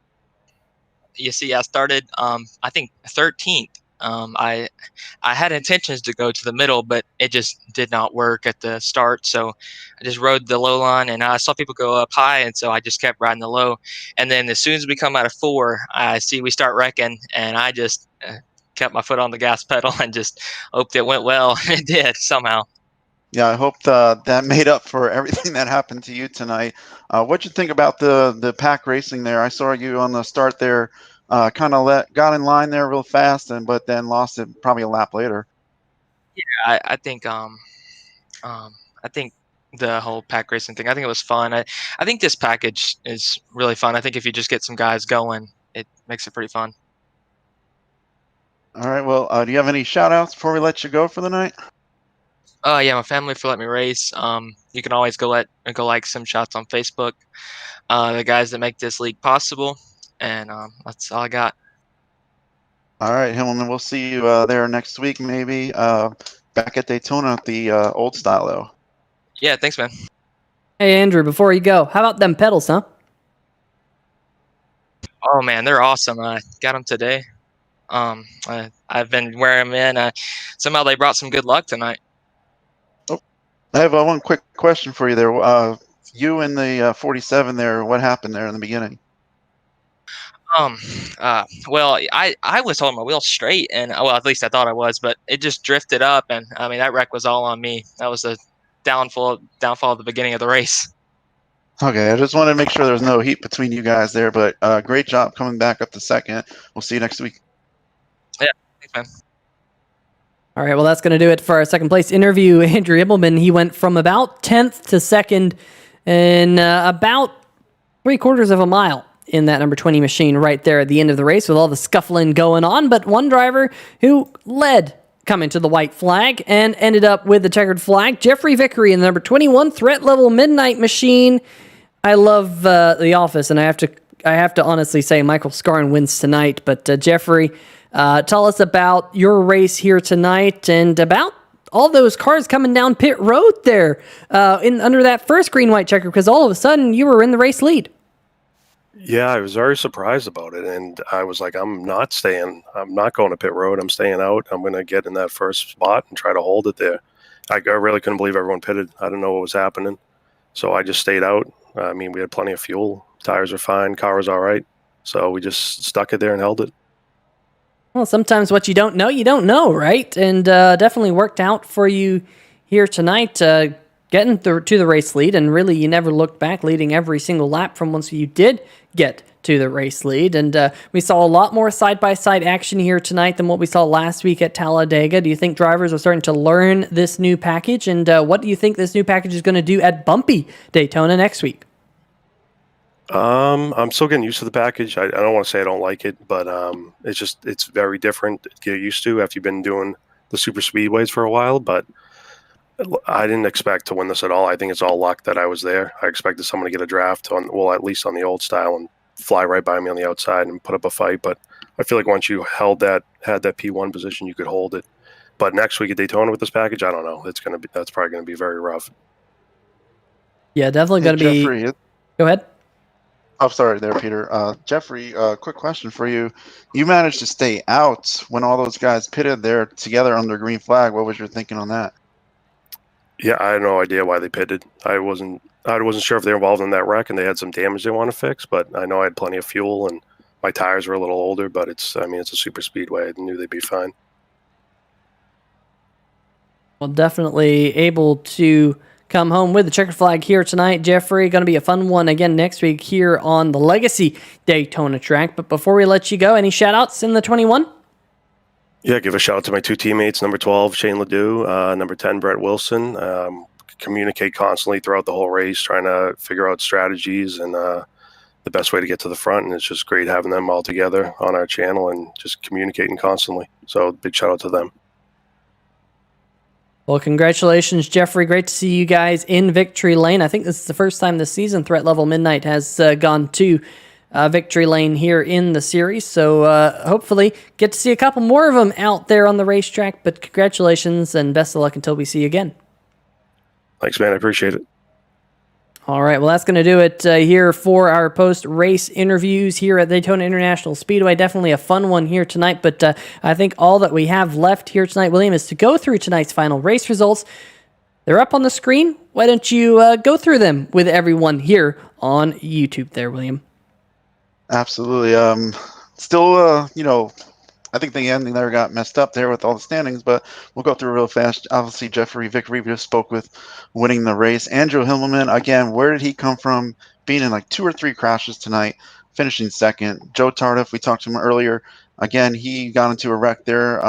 You see, I started, I think, 13th. I had intentions to go to the middle, but it just did not work at the start. So I just rode the low line, and I saw people go up high, and so I just kept riding the low. And then as soon as we come out of 4, I see we start wrecking, and I just kept my foot on the gas pedal and just hoped it went well. It did somehow. Yeah, I hope that made up for everything that happened to you tonight. What'd you think about the pack racing there? I saw you on the start there. Kind of got in line there real fast, but then lost it probably a lap later. Yeah, I think the whole pack racing thing, I think it was fun. I think this package is really fun. I think if you just get some guys going, it makes it pretty fun. All right. Well, do you have any shout outs before we let you go for the night? Yeah, my family for letting me race. You can always go like some shots on Facebook. The guys that make this league possible. And that's all I got. All right, Himmelman, we'll see you there next week, maybe back at Daytona at the old style, though. Yeah, thanks, man. Hey, Andrew, before you go, how about them pedals, huh? Oh, man, they're awesome. I got them today. I've been wearing them in. Somehow they brought some good luck tonight. Oh, I have one quick question for you there. You and the 47 there, what happened there in the beginning? Well, I was holding my wheels straight, and well, at least I thought I was, but it just drifted up, and I mean that wreck was all on me. That was the downfall at the beginning of the race. Okay, I just wanted to make sure there was no heat between you guys there, but great job coming back up to second. We'll see you next week. Yeah, thanks, man. All right, well, that's going to do it for our second place interview. Andrew Himmelman, he went from about 10th to second in about 3/4 of a mile in that number 20 machine right there at the end of the race with all the scuffling going on. But one driver who led coming to the white flag and ended up with the checkered flag, Jeffrey Vickery in the number 21 threat level midnight machine. I love The Office, and I have to honestly say Michael Scarn wins tonight. But Jeffrey, tell us about your race here tonight and about all those cars coming down pit road there under that first green-white checker, because all of a sudden you were in the race lead. Yeah, I was very surprised about it, and I was like, I'm not going to pit road. I'm staying out. I'm going to get in that first spot and try to hold it there. I really couldn't believe everyone pitted. I didn't know what was happening, so I just stayed out. I mean, we had plenty of fuel. Tires are fine. Car was all right. So we just stuck it there and held it. Well, sometimes what you don't know, right? And definitely worked out for you here tonight, getting to the race lead, and really you never looked back, leading every single lap from once you did get to the race lead. And we saw a lot more side-by-side action here tonight than what we saw last week at Talladega. Do you think drivers are starting to learn this new package? And what do you think this new package is going to do at bumpy Daytona next week? I'm still getting used to the package. I don't want to say I don't like it, but it's very different to get used to after you've been doing the super speedways for a while. But I didn't expect to win this at all. I think it's all luck that I was there. I expected someone to get a draft at least on the old style, and fly right by me on the outside and put up a fight. But I feel like once you had that P1 position, you could hold it. But next week at Daytona with this package, I don't know. That's probably going to be very rough. Yeah, definitely going to be. Jeffrey, Go ahead. Oh, sorry there, Peter. Jeffrey, quick question for you. You managed to stay out when all those guys pitted there together under green flag. What was your thinking on that? Yeah, I had no idea why they pitted. I wasn't sure if they were involved in that wreck and they had some damage they want to fix, but I know I had plenty of fuel and my tires were a little older, but it's a super speedway. I knew they'd be fine. Well, definitely able to come home with the checkered flag here tonight. Jeffrey, going to be a fun one again next week here on the Legacy Daytona track. But before we let you go, any shout-outs in the 21? Yeah, give a shout out to my two teammates, number 12, Shane Ledoux, number 10, Brett Wilson. Communicate constantly throughout the whole race, trying to figure out strategies and the best way to get to the front. And it's just great having them all together on our channel and just communicating constantly. So big shout out to them. Well, congratulations, Jeffrey. Great to see you guys in Victory Lane. I think this is the first time this season Threat Level Midnight has gone to Victory Lane here in the series. So hopefully get to see a couple more of them out there on the racetrack. But congratulations and best of luck until we see you again. Thanks, man. I appreciate it. All right, well, that's going to do it here for our post-race interviews here at Daytona International Speedway. Definitely a fun one here tonight, but I think all that we have left here tonight, William, is to go through tonight's final race results. They're up on the screen. Why don't you go through them with everyone here on YouTube there, William? Absolutely. Still, I think the ending there got messed up there with all the standings, but we'll go through real fast. Obviously, Vic Reeve just spoke with winning the race. Andrew Himmelman, again, where did he come from? Being in like 2 or 3 crashes tonight, finishing second. Joe Tardif, we talked to him earlier. Again, he got into a wreck there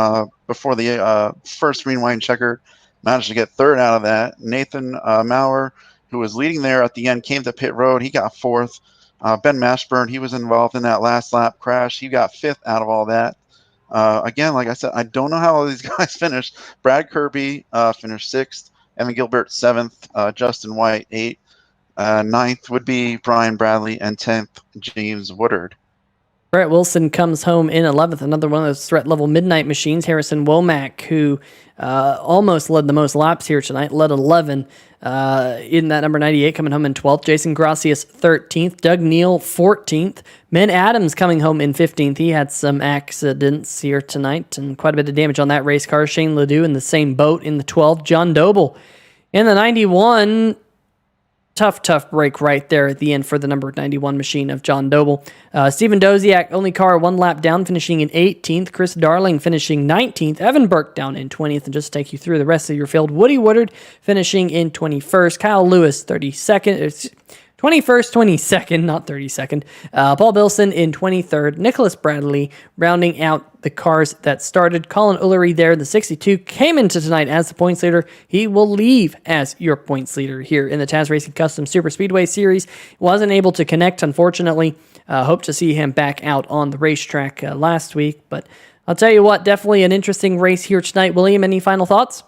before the first green, white, and checkered. Managed to get third out of that. Nathan Maurer, who was leading there at the end, came to pit road. He got fourth. Ben Mashburn, he was involved in that last lap crash. He got fifth out of all that. Again, like I said, I don't know how all these guys finished. Brad Kirby finished 6th, Evan Gilbert 7th, Justin White 8th, 9th would be Brian Bradley, and 10th James Woodard. Brett Wilson comes home in 11th, another one of those threat level midnight machines. Harrison Womack, who almost led the most laps here tonight, led 11 in that number 98, coming home in 12th. Jason Gracias 13th, Doug Neal 14th. Ben Adams coming home in 15th. He had some accidents here tonight and quite a bit of damage on that race car. Shane Ledoux in the same boat in the 12th. John Doble in the 91. Tough break right there at the end for the number 91 machine of John Doble. Stephen Doziak, only car 1 lap down, finishing in 18th. Chris Darling finishing 19th. Evan Burke down in 20th. And just to take you through the rest of your field, Woody Woodard finishing in 21st. Kyle Lewis 32nd. 21st, 22nd, not 32nd. Paul Bilson in 23rd. Nicholas Bradley rounding out the cars that started. Colin Ullery there, the 62, came into tonight as the points leader. He will leave as your points leader here in the Taz Racing Customs Superspeedway Series. Wasn't able to connect, unfortunately. Hope to see him back out on the racetrack last week. But I'll tell you what, definitely an interesting race here tonight. William, any final thoughts?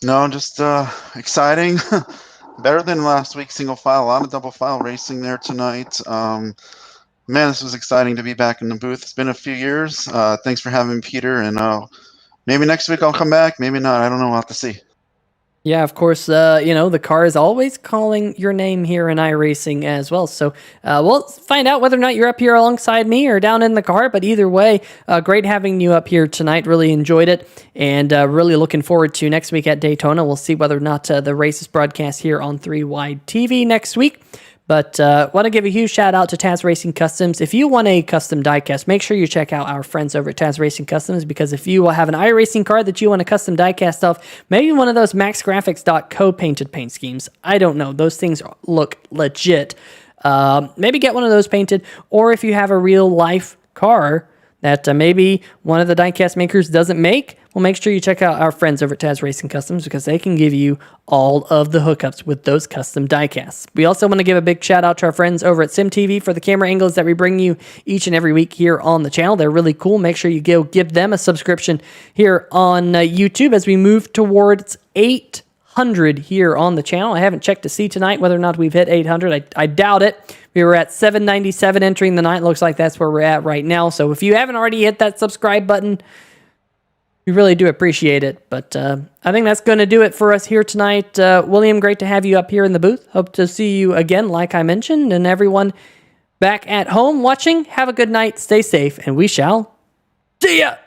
No, just exciting. Better than last week, single file. A lot of double file racing there tonight. Man, this was exciting to be back in the booth. It's been a few years. Thanks for having me, Peter. And maybe next week I'll come back. Maybe not. I don't know. We'll have to see. Yeah, of course, the car is always calling your name here in iRacing as well. So we'll find out whether or not you're up here alongside me or down in the car. But either way, great having you up here tonight. Really enjoyed it. And really looking forward to next week at Daytona. We'll see whether or not the race is broadcast here on 3 Wide TV next week. But want to give a huge shout out to Taz Racing Customs. If you want a custom diecast, make sure you check out our friends over at Taz Racing Customs, because if you have an iRacing car that you want a custom diecast of, maybe one of those MaxGrafix.co painted paint schemes. I don't know. Those things look legit. Maybe get one of those painted. Or if you have a real life car that maybe one of the diecast makers doesn't make, well, make sure you check out our friends over at Taz Racing Customs, because they can give you all of the hookups with those custom diecasts. We also want to give a big shout out to our friends over at SimTV for the camera angles that we bring you each and every week here on the channel. They're really cool. Make sure you go give them a subscription here on YouTube as we move towards 800 here on the channel. I haven't checked to see tonight whether or not we've hit 800. I doubt it. We were at 797 entering the night. Looks like that's where we're at right now. So if you haven't already hit that subscribe button, We really do appreciate it. But I think that's going to do it for us here tonight. William, great to have you up here in the booth. Hope to see you again, like I mentioned. And everyone back at home watching, have a good night, stay safe, and we shall see ya!